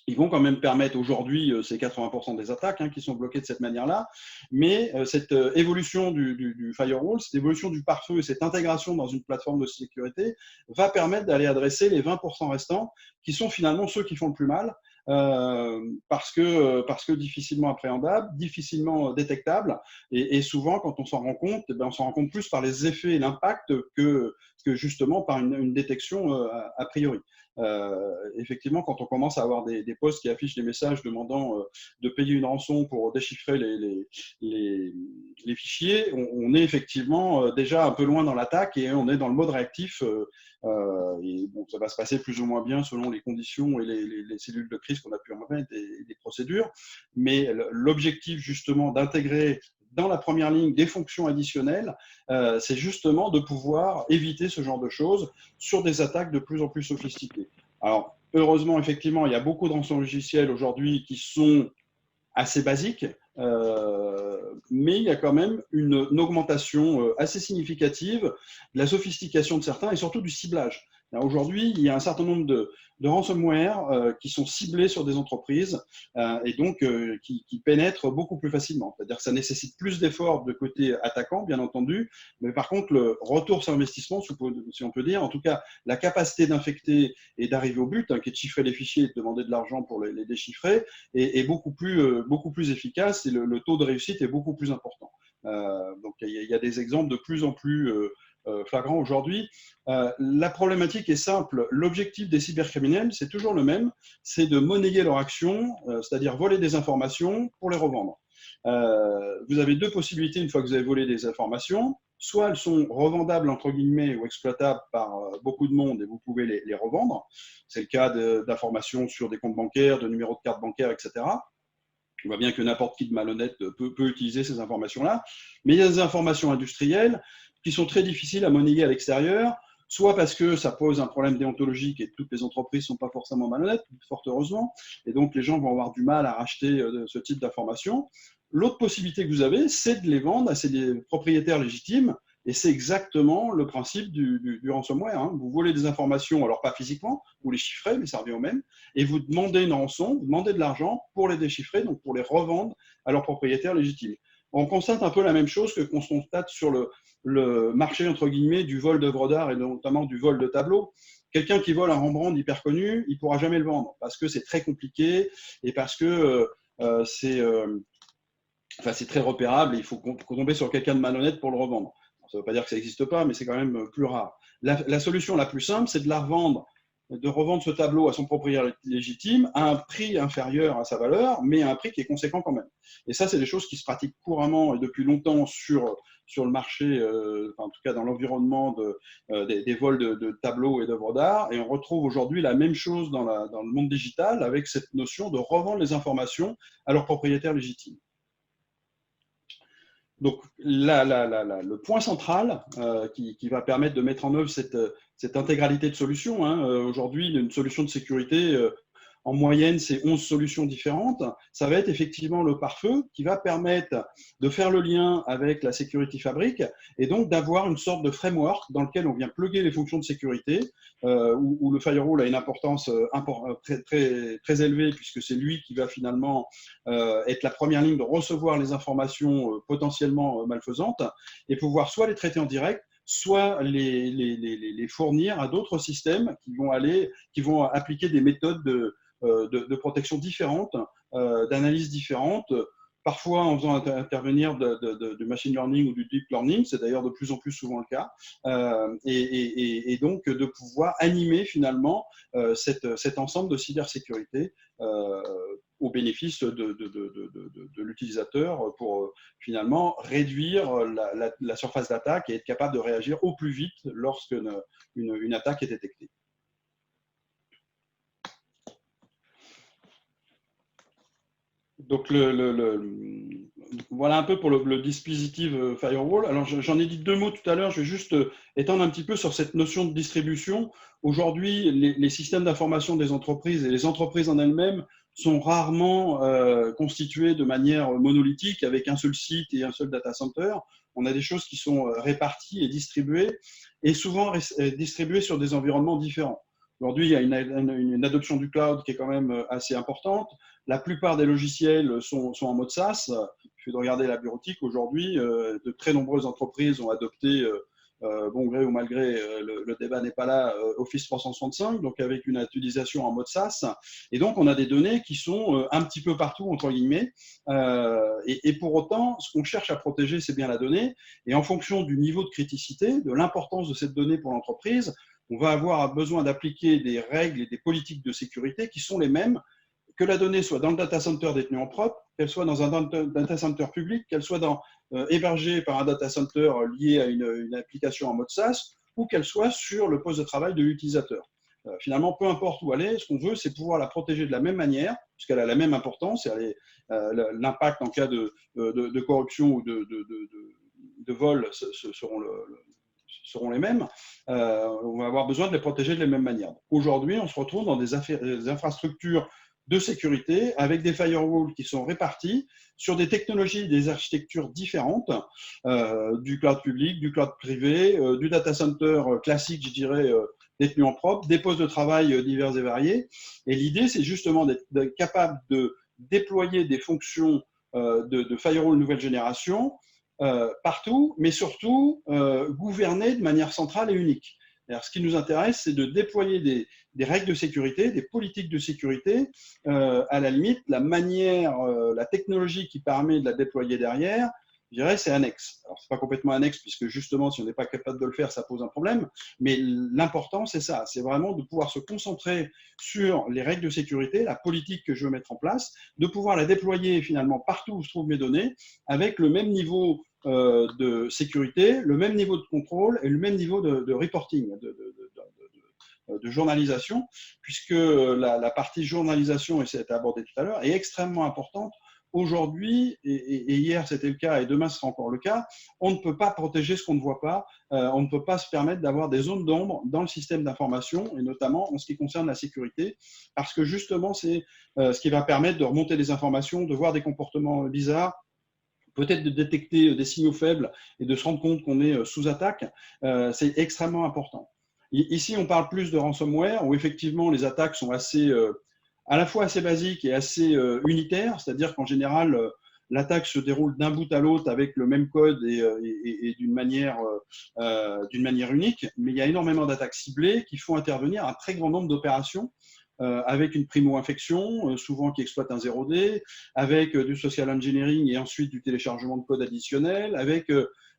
Ils vont quand même permettre aujourd'hui, c'est 80% des attaques qui sont bloquées de cette manière-là, mais cette évolution du firewall, cette évolution du pare-feu et cette intégration dans une plateforme de sécurité va permettre d'aller adresser les 20% restants qui sont finalement ceux qui font le plus mal parce que difficilement appréhendables, difficilement détectables et souvent quand on s'en rend compte, on s'en rend compte plus par les effets et l'impact que justement par une détection a priori. Effectivement, quand on commence à avoir des posts qui affichent des messages demandant de payer une rançon pour déchiffrer les fichiers, on est effectivement déjà un peu loin dans l'attaque et on est dans le mode réactif. Et bon, ça va se passer plus ou moins bien selon les conditions et les cellules de crise qu'on a pu en mettre et les procédures. Mais l'objectif justement d'intégrer dans la première ligne des fonctions additionnelles, c'est justement de pouvoir éviter ce genre de choses sur des attaques de plus en plus sophistiquées. Alors, heureusement, effectivement, il y a beaucoup de rançongiciels aujourd'hui qui sont assez basiques, mais il y a quand même une augmentation assez significative de la sophistication de certains et surtout du ciblage. Aujourd'hui, il y a un certain nombre de ransomware qui sont ciblés sur des entreprises et donc qui pénètrent beaucoup plus facilement. C'est-à-dire que ça nécessite plus d'efforts de côté attaquant, bien entendu, mais par contre, le retour sur investissement, si on peut dire, en tout cas, la capacité d'infecter et d'arriver au but, qui est de chiffrer les fichiers et de demander de l'argent pour les déchiffrer, est beaucoup plus efficace et le taux de réussite est beaucoup plus important. Donc, il y a des exemples de plus en plus flagrant aujourd'hui. La problématique est simple. L'objectif des cybercriminels, c'est toujours le même, c'est de monnayer leur action, c'est-à-dire voler des informations pour les revendre. Vous avez deux possibilités une fois que vous avez volé des informations. Soit elles sont revendables, entre guillemets, ou exploitables par beaucoup de monde et vous pouvez les revendre. C'est le cas d'informations sur des comptes bancaires, de numéros de carte bancaire, etc. On voit bien que n'importe qui de malhonnête peut utiliser ces informations-là. Mais il y a des informations industrielles qui sont très difficiles à monnayer à l'extérieur, soit parce que ça pose un problème déontologique et toutes les entreprises ne sont pas forcément malhonnêtes, fort heureusement, et donc les gens vont avoir du mal à racheter ce type d'informations. L'autre possibilité que vous avez, c'est de les vendre à ces propriétaires légitimes, et c'est exactement le principe du ransomware. Hein. Vous volez des informations, alors pas physiquement, vous les chiffrez, mais ça revient au même, et vous demandez une rançon, vous demandez de l'argent pour les déchiffrer, donc pour les revendre à leurs propriétaires légitimes. On constate un peu la même chose que qu'on constate sur le marché, entre guillemets, du vol d'œuvres d'art et notamment du vol de tableaux. Quelqu'un qui vole un Rembrandt hyper connu, il ne pourra jamais le vendre parce que c'est très compliqué et parce que c'est très repérable et il faut tomber sur quelqu'un de malhonnête pour le revendre. Ça ne veut pas dire que ça n'existe pas, mais c'est quand même plus rare. La solution la plus simple, c'est de revendre ce tableau à son propriétaire légitime à un prix inférieur à sa valeur, mais à un prix qui est conséquent quand même. Et ça, c'est des choses qui se pratiquent couramment et depuis longtemps sur le marché, en tout cas dans l'environnement des vols de tableaux et d'œuvres d'art. Et on retrouve aujourd'hui la même chose dans le monde digital avec cette notion de revendre les informations à leurs propriétaires légitimes. Donc, le point central qui va permettre de mettre en œuvre cette intégralité de solutions, hein, aujourd'hui, une solution de sécurité, en moyenne, c'est 11 solutions différentes. Ça va être effectivement le pare-feu qui va permettre de faire le lien avec la Security Fabric et donc d'avoir une sorte de framework dans lequel on vient plugger les fonctions de sécurité, où le firewall a une importance très élevée puisque c'est lui qui va finalement être la première ligne de recevoir les informations potentiellement malfaisantes et pouvoir soit les traiter en direct, soit les fournir à d'autres systèmes qui vont appliquer des méthodes de protection différentes, d'analyse différentes, parfois en faisant intervenir du machine learning ou du deep learning, c'est d'ailleurs de plus en plus souvent le cas, et donc de pouvoir animer finalement cet ensemble de cybersécurité au bénéfice de l'utilisateur pour finalement réduire la surface d'attaque et être capable de réagir au plus vite lorsque une attaque est détectée. Donc, voilà un peu pour le dispositif firewall. Alors, j'en ai dit deux mots tout à l'heure. Je vais juste étendre un petit peu sur cette notion de distribution. Aujourd'hui, les systèmes d'information des entreprises et les entreprises en elles-mêmes sont rarement constitués de manière monolithique avec un seul site et un seul data center. On a des choses qui sont réparties et distribuées et souvent distribuées sur des environnements différents. Aujourd'hui, il y a une adoption du cloud qui est quand même assez importante. La plupart des logiciels sont en mode SaaS. Il suffit de regarder la bureautique. Aujourd'hui, de très nombreuses entreprises ont adopté, bon gré ou mal gré, le débat n'est pas là, Office 365, donc avec une utilisation en mode SaaS. Et donc, on a des données qui sont un petit peu partout, entre guillemets. Et pour autant, ce qu'on cherche à protéger, c'est bien la donnée. Et en fonction du niveau de criticité, de l'importance de cette donnée pour l'entreprise, on va avoir besoin d'appliquer des règles et des politiques de sécurité qui sont les mêmes, que la donnée soit dans le data center détenu en propre, qu'elle soit dans un data center public, qu'elle soit hébergée par un data center lié à une application en mode SaaS, ou qu'elle soit sur le poste de travail de l'utilisateur. finalement, peu importe où elle est, ce qu'on veut, c'est pouvoir la protéger de la même manière, puisqu'elle a la même importance, l'impact en cas de corruption ou de vol seront les mêmes. On va avoir besoin de les protéger de la même manière. Aujourd'hui, on se retrouve dans des infrastructures de sécurité avec des firewalls qui sont répartis sur des technologies, des architectures différentes, du cloud public, du cloud privé, du data center classique, je dirais, détenu en propre, des postes de travail divers et variés. Et l'idée, c'est justement d'être capable de déployer des fonctions de firewall nouvelle génération partout, mais surtout gouverner de manière centrale et unique. Alors, ce qui nous intéresse, c'est de déployer des règles de sécurité, des politiques de sécurité, à la limite, la manière, la technologie qui permet de la déployer derrière, je dirais, c'est annexe. Alors, c'est pas complètement annexe, puisque justement, si on n'est pas capable de le faire, ça pose un problème, mais l'important, c'est ça, c'est vraiment de pouvoir se concentrer sur les règles de sécurité, la politique que je veux mettre en place, de pouvoir la déployer finalement partout où se trouvent mes données, avec le même niveau de sécurité, le même niveau de contrôle et le même niveau de reporting, de journalisation, puisque la partie journalisation, et ça a été abordé tout à l'heure, est extrêmement importante. Aujourd'hui, et hier c'était le cas et demain ce sera encore le cas, on ne peut pas protéger ce qu'on ne voit pas, on ne peut pas se permettre d'avoir des zones d'ombre dans le système d'information, et notamment en ce qui concerne la sécurité, parce que justement c'est ce qui va permettre de remonter des informations, de voir des comportements bizarres, peut-être de détecter des signaux faibles et de se rendre compte qu'on est sous attaque, c'est extrêmement important. Ici, on parle plus de ransomware, où effectivement les attaques sont à la fois assez basiques et assez unitaires, c'est-à-dire qu'en général, l'attaque se déroule d'un bout à l'autre avec le même code et d'une manière unique, mais il y a énormément d'attaques ciblées qui font intervenir un très grand nombre d'opérations avec une primo-infection, souvent qui exploite un 0D, avec du social engineering et ensuite du téléchargement de code additionnel, avec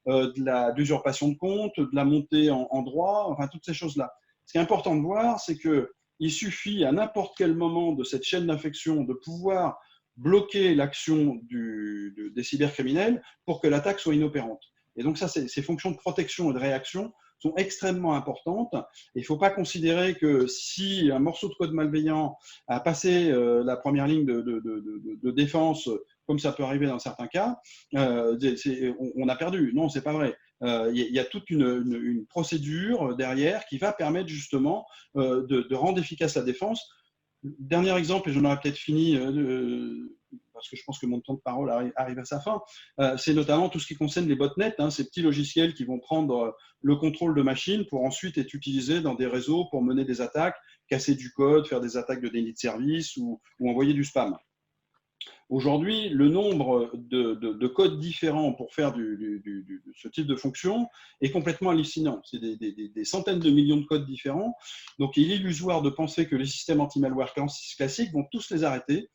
de l'usurpation de compte, de la montée en droit, enfin toutes ces choses-là. Ce qui est important de voir, c'est qu'il suffit à n'importe quel moment de cette chaîne d'infection de pouvoir bloquer l'action des cybercriminels pour que l'attaque soit inopérante. Et donc ça, ces fonctions de protection et de réaction sont extrêmement importantes. Il ne faut pas considérer que si un morceau de code malveillant a passé la première ligne de défense, comme ça peut arriver dans certains cas, on a perdu. Non, c'est pas vrai. Il y a toute une procédure derrière qui va permettre justement de rendre efficace la défense. Dernier exemple, et j'en aurais peut-être fini, parce que je pense que mon temps de parole arrive à sa fin, c'est notamment tout ce qui concerne les botnets, ces petits logiciels qui vont prendre le contrôle de machines pour ensuite être utilisés dans des réseaux pour mener des attaques, casser du code, faire des attaques de déni de service ou envoyer du spam. Aujourd'hui, le nombre de codes différents pour faire ce type de fonction est complètement hallucinant. C'est des centaines de millions de codes différents. Donc, il est illusoire de penser que les systèmes anti-malware classiques vont tous les arrêter.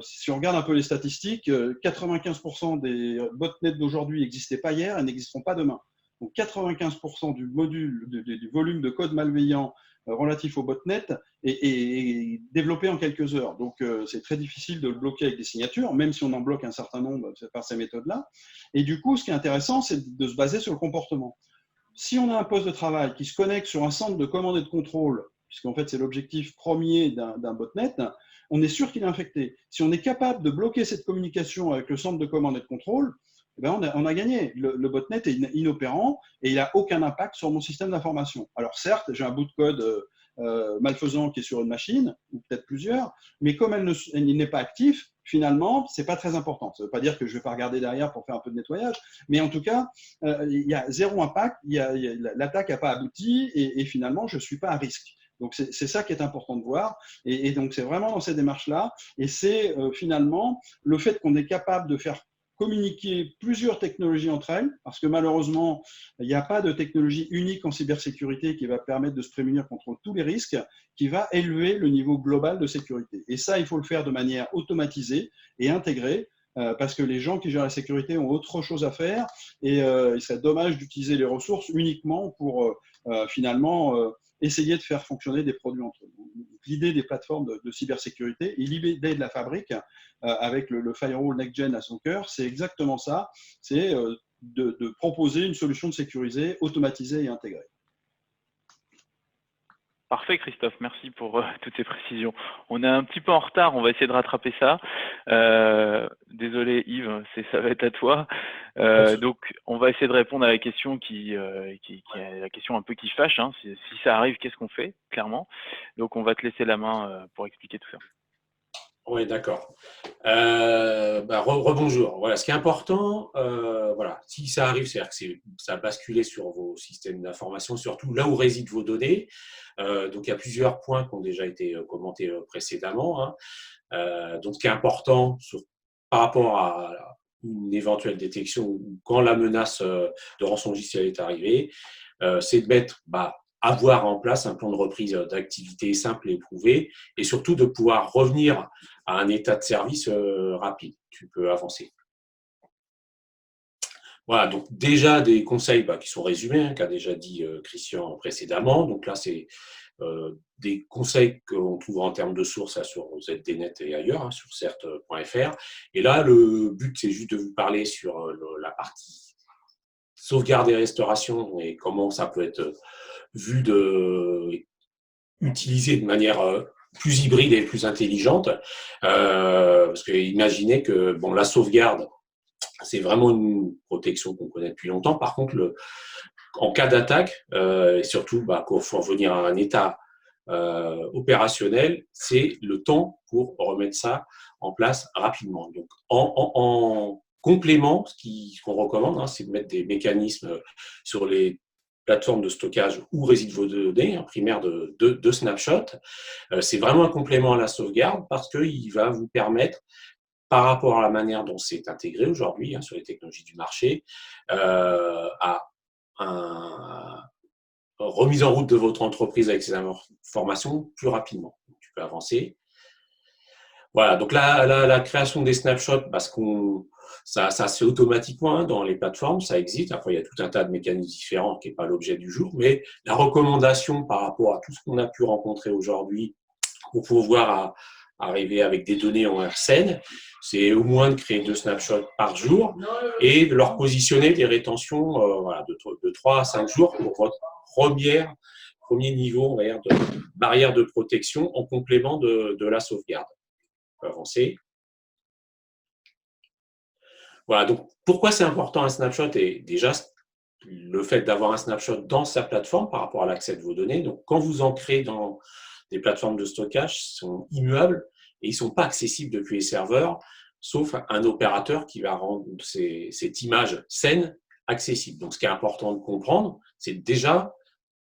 Si on regarde un peu les statistiques, 95% des botnets d'aujourd'hui n'existaient pas hier et n'existeront pas demain. Donc 95% du volume de code malveillant relatif au botnet est développé en quelques heures. Donc c'est très difficile de le bloquer avec des signatures, même si on en bloque un certain nombre par ces méthodes-là. Et du coup, ce qui est intéressant, c'est de se baser sur le comportement. Si on a un poste de travail qui se connecte sur un centre de commande et de contrôle, puisqu'en fait c'est l'objectif premier d'un botnet, on est sûr qu'il est infecté. Si on est capable de bloquer cette communication avec le centre de commande et de contrôle, eh bien on a gagné. Le botnet est inopérant et il n'a aucun impact sur mon système d'information. Alors certes, j'ai un bout de code malfaisant qui est sur une machine, ou peut-être plusieurs, mais comme il n'est pas actif, finalement, ce n'est pas très important. Ça ne veut pas dire que je ne vais pas regarder derrière pour faire un peu de nettoyage, mais en tout cas, il y a zéro impact, l'attaque n'a pas abouti et finalement, je ne suis pas à risque. Donc, c'est ça qui est important de voir. Et donc, c'est vraiment dans ces démarches-là. Et c'est finalement le fait qu'on est capable de faire communiquer plusieurs technologies entre elles, parce que malheureusement, il n'y a pas de technologie unique en cybersécurité qui va permettre de se prémunir contre tous les risques, qui va élever le niveau global de sécurité. Et ça, il faut le faire de manière automatisée et intégrée, parce que les gens qui gèrent la sécurité ont autre chose à faire, et il serait dommage d'utiliser les ressources uniquement pour finalement essayer de faire fonctionner des produits entre eux. L'idée des plateformes de cybersécurité et l'idée de la fabrique avec le firewall next-gen à son cœur, c'est exactement ça, c'est de proposer une solution sécurisée, automatisée et intégrée. Parfait Christophe, merci pour toutes ces précisions. On est un petit peu en retard, on va essayer de rattraper ça. Désolé Yves, ça va être à toi. Donc on va essayer de répondre à la question qui est la question un peu qui fâche. Hein. Si ça arrive, qu'est-ce qu'on fait, clairement? Donc on va te laisser la main pour expliquer tout ça. Oui, d'accord. Rebonjour. Voilà, ce qui est important, voilà, si ça arrive, c'est-à-dire que ça a basculé sur vos systèmes d'information, surtout là où résident vos données. Donc, il y a plusieurs points qui ont déjà été commentés précédemment. Hein. Donc, ce qui est important par rapport à une éventuelle détection ou quand la menace de rançon logiciel est arrivée, c'est de mettre avoir en place un plan de reprise d'activité simple et éprouvé et surtout de pouvoir revenir à un état de service rapide. Tu peux avancer. Voilà, donc déjà des conseils qui sont résumés, hein, qu'a déjà dit Christian précédemment. Donc là, c'est des conseils qu'on trouve en termes de sources sur ZDNet et ailleurs, hein, sur cert.fr. Et là, le but, c'est juste de vous parler sur la partie sauvegarde et restauration et comment ça peut être utilisé de manière plus hybride et plus intelligente. Parce que imaginez que la sauvegarde, c'est vraiment une protection qu'on connaît depuis longtemps. Par contre, en cas d'attaque, et surtout quand il faut revenir à un état opérationnel, c'est le temps pour remettre ça en place rapidement. Donc, en complément, ce qu'on recommande, hein, c'est de mettre des mécanismes sur les plateformes de stockage où résident vos données, primaires de snapshot. C'est vraiment un complément à la sauvegarde parce qu'il va vous permettre, par rapport à la manière dont c'est intégré aujourd'hui sur les technologies du marché, à remise en route de votre entreprise avec ces informations plus rapidement. Donc, tu peux avancer. Voilà, donc la création des snapshots, parce ça se fait automatiquement dans les plateformes, ça existe. Après, il y a tout un tas de mécanismes différents qui n'est pas l'objet du jour, mais la recommandation par rapport à tout ce qu'on a pu rencontrer aujourd'hui pour pouvoir arriver avec des données en RSEN, c'est au moins de créer 2 snapshots par jour et de leur positionner des rétentions de 3 à 5 jours pour votre premier niveau de barrière de protection en complément de la sauvegarde. On peut avancer. Voilà, donc pourquoi c'est important un snapshot? Et déjà, le fait d'avoir un snapshot dans sa plateforme par rapport à l'accès de vos données. Donc, quand vous ancrez dans des plateformes de stockage, ils sont immuables et ils ne sont pas accessibles depuis les serveurs, sauf un opérateur qui va rendre cette image saine accessible. Donc, ce qui est important de comprendre, c'est déjà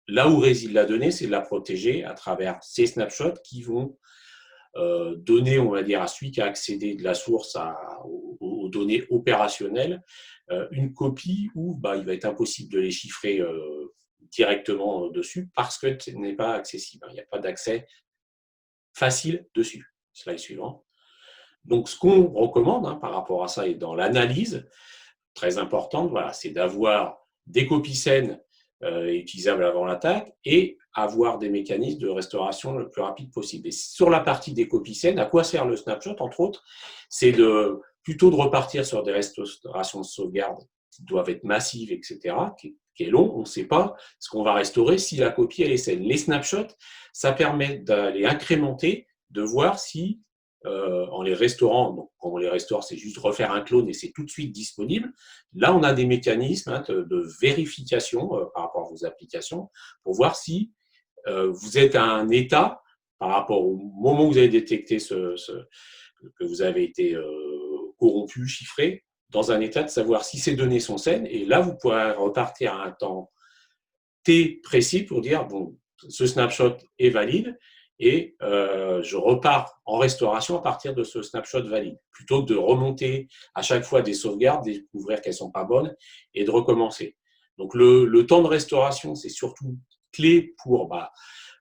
là où réside la donnée, c'est de la protéger à travers ces snapshots qui vont donner, on va dire, à celui qui a accédé de la source aux données opérationnelles, une copie où il va être impossible de les chiffrer directement dessus parce que ce n'est pas accessible. Il n'y a pas d'accès facile dessus. Slide suivant. Donc, ce qu'on recommande par rapport à ça et dans l'analyse, très importante, c'est d'avoir des copies saines utilisables avant l'attaque et avoir des mécanismes de restauration le plus rapide possible. Et sur la partie des copies saines, à quoi sert le snapshot, entre autres? C'est plutôt de repartir sur des restaurations de sauvegarde qui doivent être massives, etc., qui est long. On ne sait pas ce qu'on va restaurer si la copie elle est saine. Les snapshots, ça permet d'aller incrémenter, de voir si en les restaurant, donc quand on les restaure, c'est juste refaire un clone et c'est tout de suite disponible. Là, on a des mécanismes de vérification par rapport à vos applications pour voir si vous êtes à un état par rapport au moment où vous avez détecté que vous avez été corrompu, chiffré, dans un état de savoir si ces données sont saines. Et là, vous pourrez repartir à un temps T précis pour dire, bon, ce snapshot est valide et je repars en restauration à partir de ce snapshot valide, plutôt que de remonter à chaque fois des sauvegardes, découvrir qu'elles ne sont pas bonnes et de recommencer. Donc, le temps de restauration, c'est surtout clé pour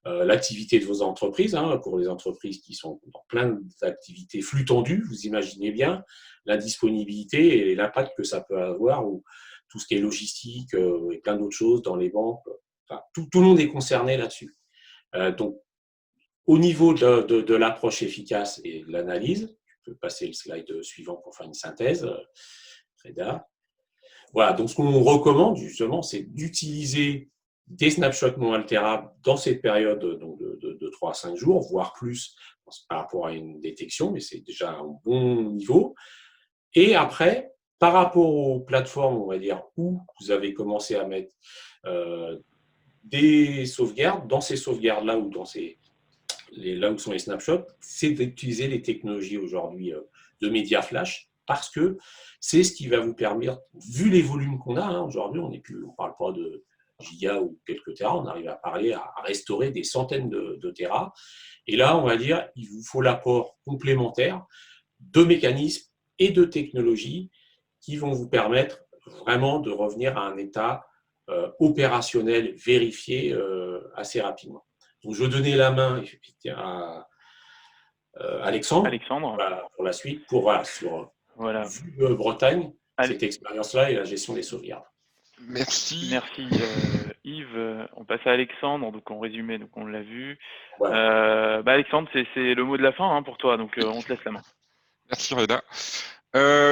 l'activité de vos entreprises, pour les entreprises qui sont dans plein d'activités flux tendus, vous imaginez bien la disponibilité et l'impact que ça peut avoir, ou tout ce qui est logistique et plein d'autres choses dans les banques. Enfin, tout le monde est concerné là-dessus. Donc, au niveau de l'approche efficace et de l'analyse, tu peux passer le slide suivant pour faire une synthèse, Freda. Voilà, donc ce qu'on recommande justement, c'est d'utiliser des snapshots non altérables dans cette période donc de 3 à 5 jours, voire plus par rapport à une détection, mais c'est déjà un bon niveau. Et après, par rapport aux plateformes, on va dire, où vous avez commencé à mettre des sauvegardes, dans ces sauvegardes-là ou là où sont les snapshots, c'est d'utiliser les technologies aujourd'hui de médias flash parce que c'est ce qui va vous permettre, vu les volumes qu'on a aujourd'hui, on ne parle pas de gigas ou quelques terras, on arrive à parler à restaurer des centaines de terras. Et là, on va dire, il vous faut l'apport complémentaire de mécanismes et de technologies qui vont vous permettre vraiment de revenir à un état opérationnel vérifié assez rapidement. Donc, je vais donner la main à Alexandre pour la suite, sur Bretagne, cette expérience-là et la gestion des sauvegardes. Merci. Merci Yves. On passe à Alexandre, donc en résumé, donc on l'a vu. Voilà. Alexandre, c'est le mot de la fin pour toi, donc on te laisse la main. Merci Reda.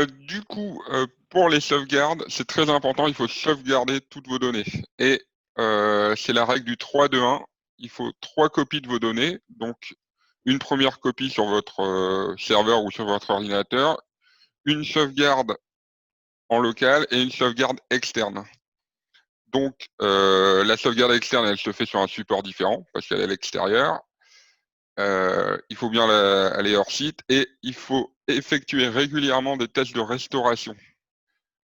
Du coup, pour les sauvegardes, c'est très important, il faut sauvegarder toutes vos données. Et c'est la règle du 3-2-1. Il faut 3 copies de vos données, donc une première copie sur votre serveur ou sur votre ordinateur, une sauvegarde en local et une sauvegarde externe. Donc, la sauvegarde externe, elle se fait sur un support différent parce qu'elle est à l'extérieur. Il faut bien aller hors site et il faut effectuer régulièrement des tests de restauration.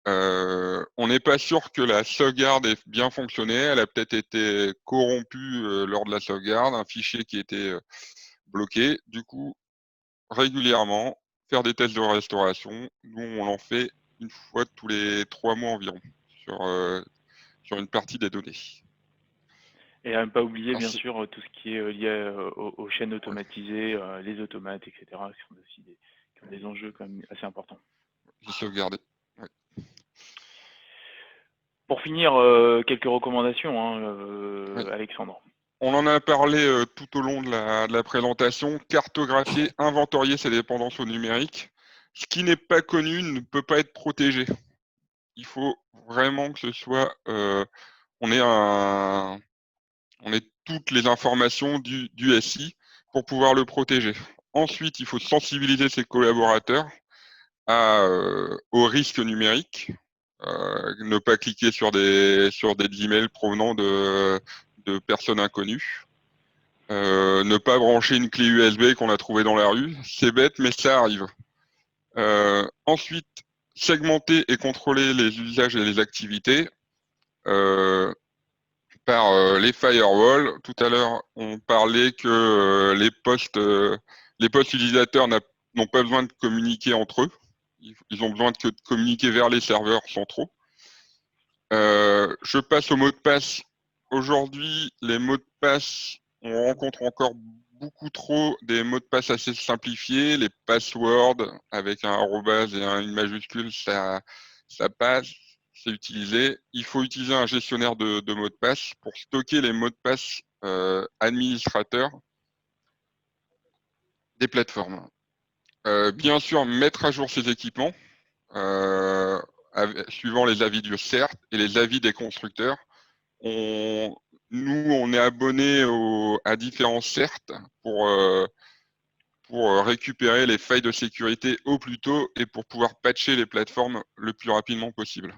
On n'est pas sûr que la sauvegarde ait bien fonctionné. Elle a peut-être été corrompue lors de la sauvegarde, un fichier qui était bloqué. Du coup, régulièrement, faire des tests de restauration. Nous, on en fait une fois tous les 3 mois environ sur une partie des données. Et à ne pas oublier, bien sûr, tout ce qui est lié aux chaînes automatisées, les automates, etc., qui ont des enjeux quand même assez importants. J'ai sauvegardé. Ouais. Pour finir, quelques recommandations, Oui. Alexandre. On en a parlé tout au long de la présentation. Cartographier, inventorier ses dépendances au numérique. Ce qui n'est pas connu ne peut pas être protégé. Il faut vraiment que ce soit... on ait toutes les informations du SI pour pouvoir le protéger. Ensuite, il faut sensibiliser ses collaborateurs au risque numérique. Ne pas cliquer sur des emails provenant de personnes inconnues. Ne pas brancher une clé USB qu'on a trouvée dans la rue. C'est bête, mais ça arrive. Ensuite, segmenter et contrôler les usages et les activités par les firewalls. Tout à l'heure, on parlait que les postes utilisateurs n'ont pas besoin de communiquer entre eux. Ils ont besoin de communiquer vers les serveurs centraux. Je passe au mot de passe. Aujourd'hui, les mots de passe, on rencontre encore beaucoup trop des mots de passe assez simplifiés. Les passwords avec un arrobase et une majuscule, ça passe, c'est utilisé. Il faut utiliser un gestionnaire de mots de passe pour stocker les mots de passe administrateurs des plateformes. Bien sûr, mettre à jour ses équipements. Suivant les avis du CERT et les avis des constructeurs. Nous, on est abonné à différents CERT pour récupérer les failles de sécurité au plus tôt et pour pouvoir patcher les plateformes le plus rapidement possible.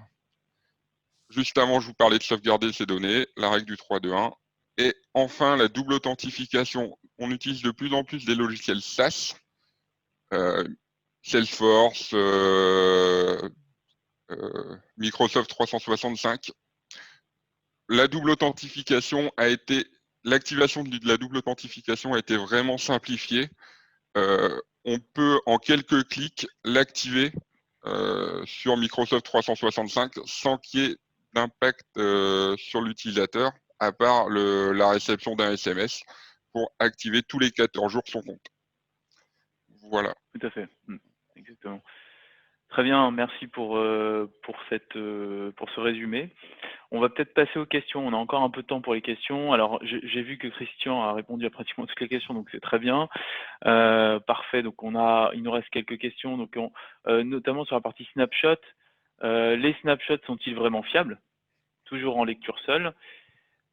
Juste avant, je vous parlais de sauvegarder ces données, la règle du 3-2-1. Et enfin, la double authentification. On utilise de plus en plus des logiciels SaaS, Salesforce, Microsoft 365. La double authentification l'activation de la double authentification a été vraiment simplifiée. On peut en quelques clics l'activer sur Microsoft 365 sans qu'il y ait d'impact sur l'utilisateur, à part la réception d'un SMS pour activer tous les 14 jours son compte. Voilà. Tout à fait, exactement. Très bien, merci pour ce résumé. On va peut-être passer aux questions. On a encore un peu de temps pour les questions. Alors, j'ai vu que Christian a répondu à pratiquement toutes les questions, donc c'est très bien. Parfait. Donc, il nous reste quelques questions. Donc, notamment sur la partie snapshot. Les snapshots sont-ils vraiment fiables? Toujours en lecture seule.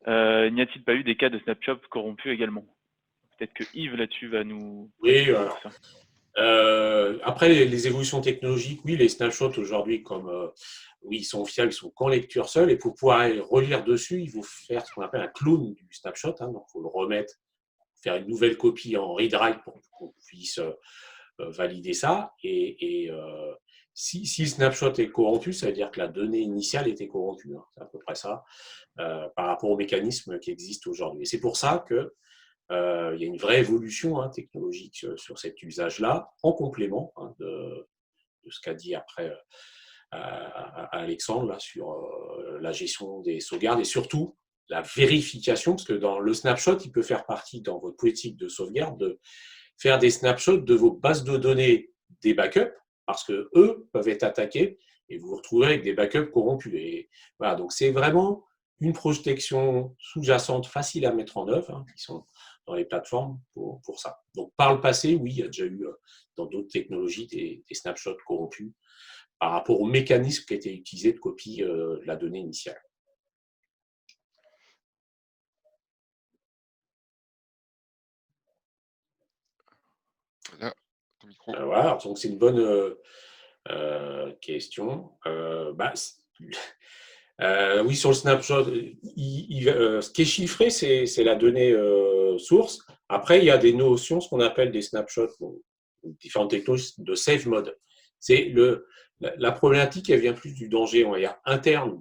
n'y a-t-il pas eu des cas de snapshot corrompus également? Peut-être que Yves là-dessus va nous Oui, dire alors, ça. après les évolutions technologiques, oui, les snapshots aujourd'hui, comme oui, ils sont fiables, ils sont qu'en lecture seule, et pour pouvoir relire dessus, il faut faire ce qu'on appelle un clone du snapshot, hein, donc il faut le remettre, faire une nouvelle copie en read write pour qu'on puisse valider ça. Et si le snapshot est corrompu, ça veut dire que la donnée initiale était corrompue. Hein, c'est à peu près ça, par rapport au mécanisme qui existe aujourd'hui. Et c'est pour ça que il y a une vraie évolution technologique sur cet usage-là, en complément de ce qu'a dit après Alexandre là, sur la gestion des sauvegardes et surtout la vérification, parce que dans le snapshot, il peut faire partie dans votre politique de sauvegarde de faire des snapshots de vos bases de données des backups, parce que eux peuvent être attaqués et vous vous retrouvez avec des backups corrompus. Et voilà, donc c'est vraiment une protection sous-jacente facile à mettre en œuvre, qui sont dans les plateformes pour ça. Donc par le passé, oui, il y a déjà eu dans d'autres technologies des snapshots corrompus par rapport au mécanisme qui a été utilisé de copie de la donnée initiale. Là, ton micro. Voilà, donc c'est une bonne question. Oui, sur le snapshot, ce qui est chiffré, c'est la donnée source. Après, il y a des notions, ce qu'on appelle des snapshots, différentes technologies de save mode. C'est la problématique, elle vient plus du danger, on va dire, interne,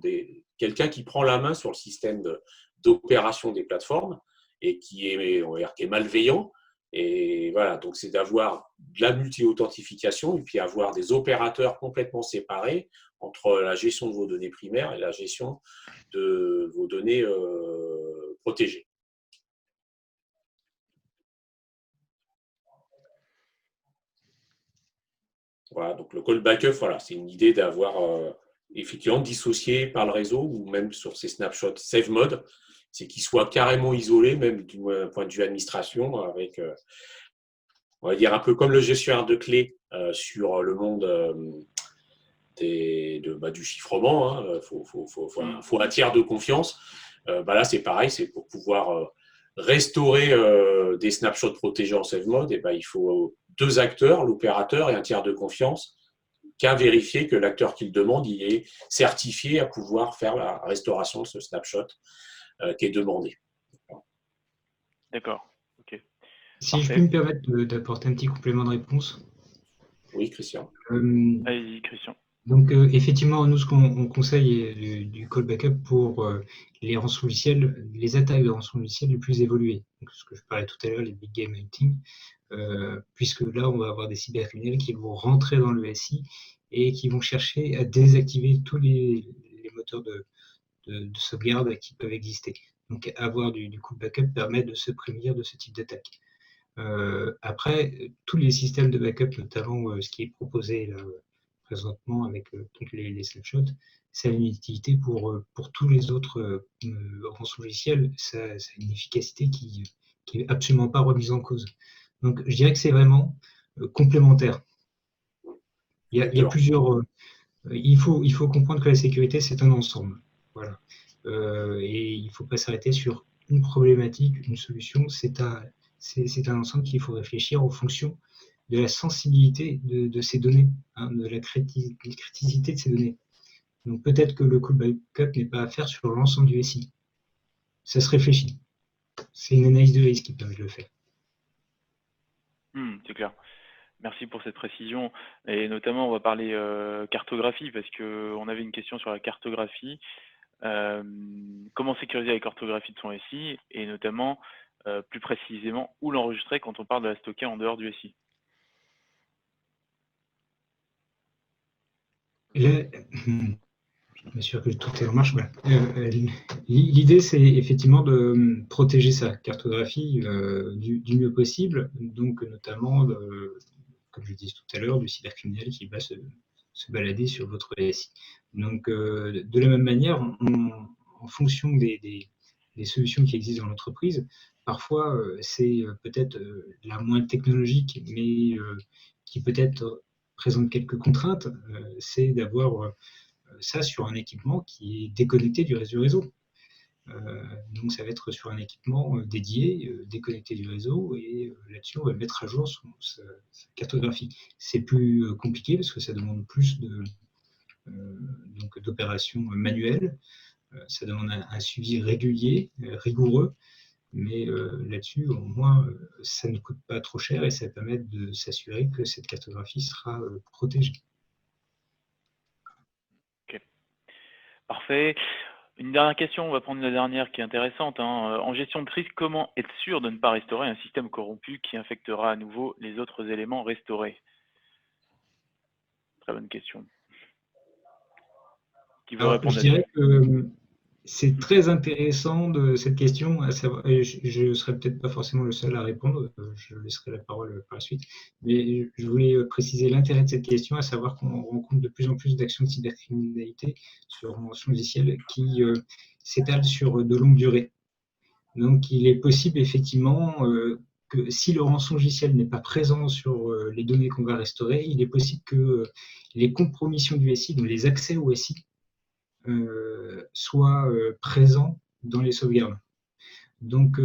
quelqu'un qui prend la main sur le système d'opération des plateformes et qui est malveillant. Et voilà, donc c'est d'avoir de la multi-authentification et puis avoir des opérateurs complètement séparés entre la gestion de vos données primaires et la gestion de vos données protégées. Voilà, donc le call backup, voilà, c'est une idée d'avoir effectivement dissocié par le réseau ou même sur ces snapshots save mode, c'est qu'ils soient carrément isolés, même du point de vue administration, avec, on va dire, un peu comme le gestionnaire de clés sur le monde du chiffrement. Faut un tiers de confiance. Là, c'est pareil, c'est pour pouvoir restaurer des snapshots protégés en save mode, et il faut deux acteurs, l'opérateur et un tiers de confiance, qui a vérifié que l'acteur qui le demande, il est certifié à pouvoir faire la restauration de ce snapshot qui est demandé. D'accord. Ok. Si je peux me permettre d'apporter un petit complément de réponse. Oui, Christian. Allez-y, Christian. Donc, effectivement, nous, ce qu'on conseille est du call backup pour les rançongiciels, les attaques de rançongiciels les plus évoluées. Donc, ce que je parlais tout à l'heure, les big game hunting, puisque là, on va avoir des cybercriminels qui vont rentrer dans le SI et qui vont chercher à désactiver tous les moteurs de sauvegarde qui peuvent exister. Donc, avoir du call backup permet de se prémunir de ce type d'attaque. Après, tous les systèmes de backup, notamment ce qui est proposé là, présentement avec toutes les snapshots, ça a une utilité pour tous les autres rançongiciels. Ça a une efficacité qui n'est absolument pas remise en cause. Donc, je dirais que c'est vraiment complémentaire. Il y a plusieurs. Il faut comprendre que la sécurité, c'est un ensemble. Voilà. Et il ne faut pas s'arrêter sur une problématique, une solution. C'est un ensemble qu'il faut réfléchir en fonction de la sensibilité de ces données, de la criticité de ces données. Donc peut-être que le call backup n'est pas à faire sur l'ensemble du SI. Ça se réfléchit. C'est une analyse de risque qui permet de le faire. C'est clair. Merci pour cette précision. Et notamment, on va parler cartographie, parce qu'on avait une question sur la cartographie. Comment sécuriser la cartographie de son SI, et notamment, plus précisément, où l'enregistrer quand on parle de la stocker en dehors du SI. Bien sûr que tout est en marche. Voilà. L'idée, c'est effectivement de protéger sa cartographie du mieux possible, donc notamment, comme je le disais tout à l'heure, du cybercriminel qui va se balader sur votre SI. Donc, de la même manière, en fonction des solutions qui existent dans l'entreprise, parfois, c'est peut-être la moins technologique, mais qui peut-être présente quelques contraintes, c'est d'avoir ça sur un équipement qui est déconnecté du réseau. Donc, ça va être sur un équipement dédié, déconnecté du réseau, et là-dessus, on va mettre à jour sa cartographie. C'est plus compliqué parce que ça demande plus d'opérations manuelles. Ça demande un suivi régulier, rigoureux, mais là-dessus, au moins, ça ne coûte pas trop cher et ça permet de s'assurer que cette cartographie sera protégée. Ok, parfait. Une dernière question, on va prendre la dernière qui est intéressante. En gestion de risque, comment être sûr de ne pas restaurer un système corrompu qui infectera à nouveau les autres éléments restaurés? Très bonne question. Qui veut Alors, répondre je là-dessus? dirais que c'est très intéressant cette question, à savoir, et je ne serai peut-être pas forcément le seul à répondre, je laisserai la parole par la suite, mais je voulais préciser l'intérêt de cette question, à savoir qu'on rencontre de plus en plus d'actions de cybercriminalité sur un logiciel qui s'étalent sur de longues durées. Donc, il est possible effectivement que si le rançongiciel n'est pas présent sur les données qu'on va restaurer, il est possible que les compromissions du SI, donc les accès au SI, soient présents dans les sauvegardes. Donc,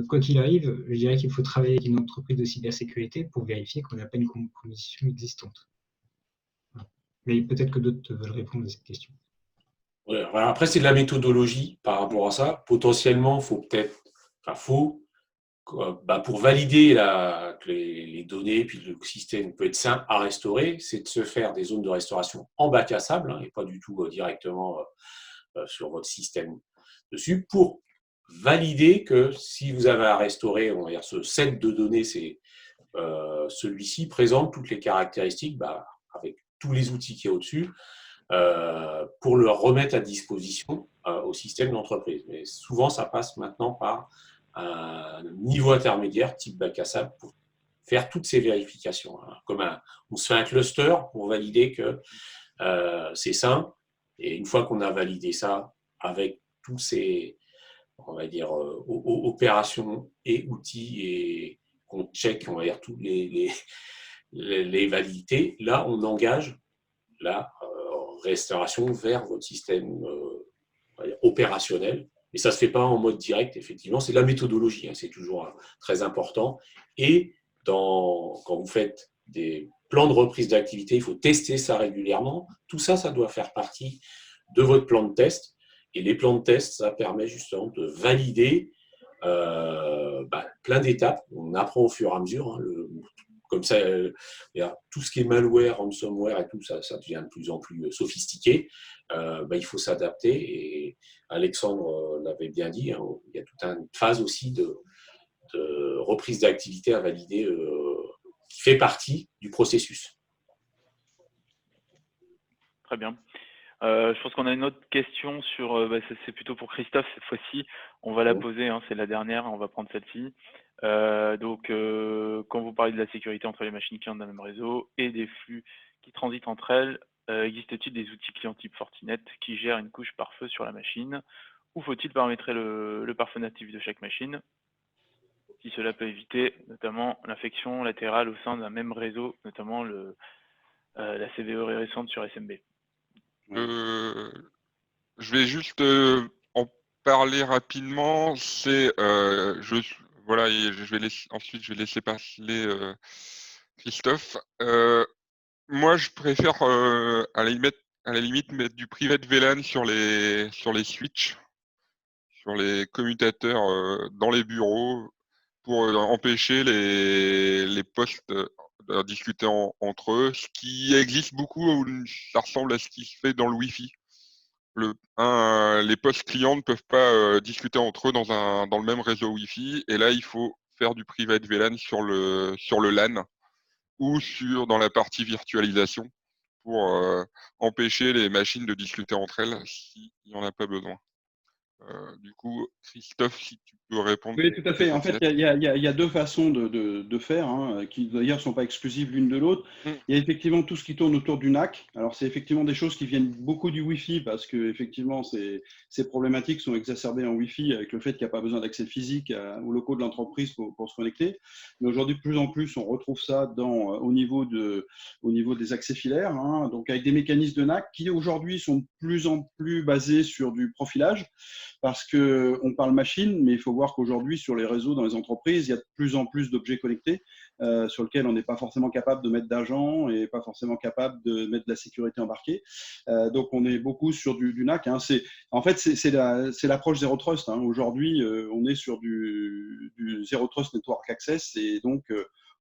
quoi qu'il arrive, je dirais qu'il faut travailler avec une entreprise de cybersécurité pour vérifier qu'on n'a pas une compromission existante. Voilà. Mais peut-être que d'autres veulent répondre à cette question. Ouais, voilà. Après, c'est de la méthodologie par rapport à ça. Potentiellement, pour valider que les données puis le système peut être sain à restaurer, c'est de se faire des zones de restauration en bac à sable et pas du tout directement sur votre système dessus pour valider que si vous avez à restaurer, on va dire, ce set de données, celui-ci présente toutes les caractéristiques avec tous les outils qui est au-dessus pour le remettre à disposition au système d'entreprise. Mais souvent, ça passe maintenant par un niveau intermédiaire type bac à sable pour faire toutes ces vérifications. On se fait un cluster pour valider que c'est sain. Et une fois qu'on a validé ça avec tous ces, on va dire, opérations et outils et qu'on check, on va dire, toutes les validités, là, on engage la restauration vers votre système opérationnel. Mais ça ne se fait pas en mode direct, effectivement. C'est de la méthodologie, c'est toujours très important. Et quand vous faites des plans de reprise d'activité, il faut tester ça régulièrement. Tout ça, ça doit faire partie de votre plan de test. Et les plans de test, ça permet justement de valider plein d'étapes. On apprend au fur et à mesure. Comme ça, tout ce qui est malware, ransomware et tout, ça devient de plus en plus sophistiqué. Il faut s'adapter. Et Alexandre l'avait bien dit, il y a toute une phase aussi de reprise d'activité à valider qui fait partie du processus. Très bien. Je pense qu'on a une autre question sur, c'est plutôt pour Christophe cette fois-ci. On va la poser, c'est la dernière, on va prendre celle-ci. Quand vous parlez de la sécurité entre les machines clientes d'un même réseau et des flux qui transitent entre elles, existe-t-il des outils clients type Fortinet qui gèrent une couche pare-feu sur la machine, ou faut-il paramétrer le pare-feu natif de chaque machine, si cela peut éviter notamment l'infection latérale au sein d'un même réseau, notamment la CVE récente sur SMB? Je vais juste en parler rapidement. Voilà, et ensuite je vais laisser parler Christophe. Moi, je préfère à la limite mettre du private VLAN sur les switches, sur les commutateurs dans les bureaux, pour empêcher les postes de discuter entre eux. Ce qui existe beaucoup, ça ressemble à ce qui se fait dans le Wi-Fi. Les postes clients ne peuvent pas discuter entre eux dans le même réseau Wi-Fi, et là il faut faire du private VLAN sur le LAN ou dans la partie virtualisation pour empêcher les machines de discuter entre elles s'il n'y en a pas besoin. Du coup, Christophe, si tu peux répondre. Oui, tout à fait. En fait, il y a deux façons de faire, qui d'ailleurs ne sont pas exclusives l'une de l'autre. Il y a effectivement tout ce qui tourne autour du NAC. Alors, c'est effectivement des choses qui viennent beaucoup du Wi-Fi parce que effectivement, ces problématiques sont exacerbées en Wi-Fi avec le fait qu'il n'y a pas besoin d'accès physique aux locaux de l'entreprise pour se connecter. Mais aujourd'hui, de plus en plus, on retrouve ça au niveau des accès filaires, donc avec des mécanismes de NAC qui aujourd'hui sont de plus en plus basés sur du profilage. parce qu'on parle machine, mais il faut voir qu'aujourd'hui, sur les réseaux, dans les entreprises, il y a de plus en plus d'objets connectés sur lesquels on n'est pas forcément capable de mettre d'agents et pas forcément capable de mettre de la sécurité embarquée. Donc, on est beaucoup sur du NAC. Hein. En fait, c'est l'approche Zero Trust. Hein. Aujourd'hui, on est sur du Zero Trust Network Access et donc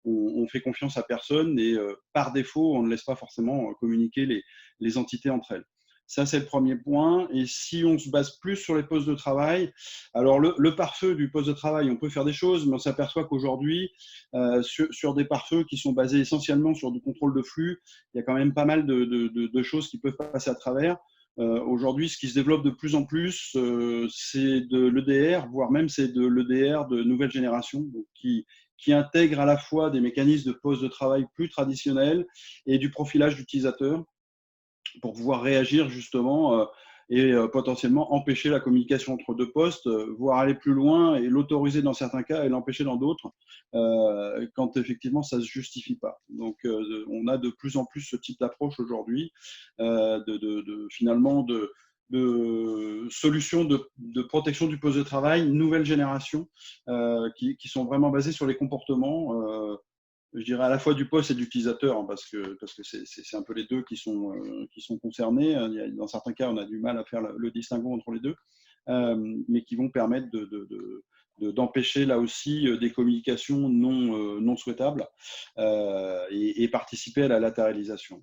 on fait confiance à personne et par défaut, on ne laisse pas forcément communiquer les entités entre elles. Ça, c'est le premier point. Et si on se base plus sur les postes de travail, alors le pare-feu du poste de travail, on peut faire des choses, mais on s'aperçoit qu'aujourd'hui, sur des pare-feux qui sont basés essentiellement sur du contrôle de flux, il y a quand même pas mal de choses qui peuvent passer à travers. Aujourd'hui, ce qui se développe de plus en plus, c'est de l'EDR, voire même c'est de l'EDR de nouvelle génération, donc qui intègre à la fois des mécanismes de poste de travail plus traditionnels et du profilage d'utilisateurs pour pouvoir réagir justement et potentiellement empêcher la communication entre deux postes, voire aller plus loin et l'autoriser dans certains cas et l'empêcher dans d'autres quand effectivement ça ne se justifie pas. Donc on a de plus en plus ce type d'approche aujourd'hui finalement de solutions de protection du poste de travail, nouvelle génération, qui sont vraiment basées sur les comportements, je dirais à la fois du poste et de l'utilisateur, hein, parce que c'est un peu les deux qui sont concernés. Dans certains cas, on a du mal à faire le distinguo entre les deux, mais qui vont permettre d'empêcher là aussi des communications non souhaitables et participer à la latéralisation.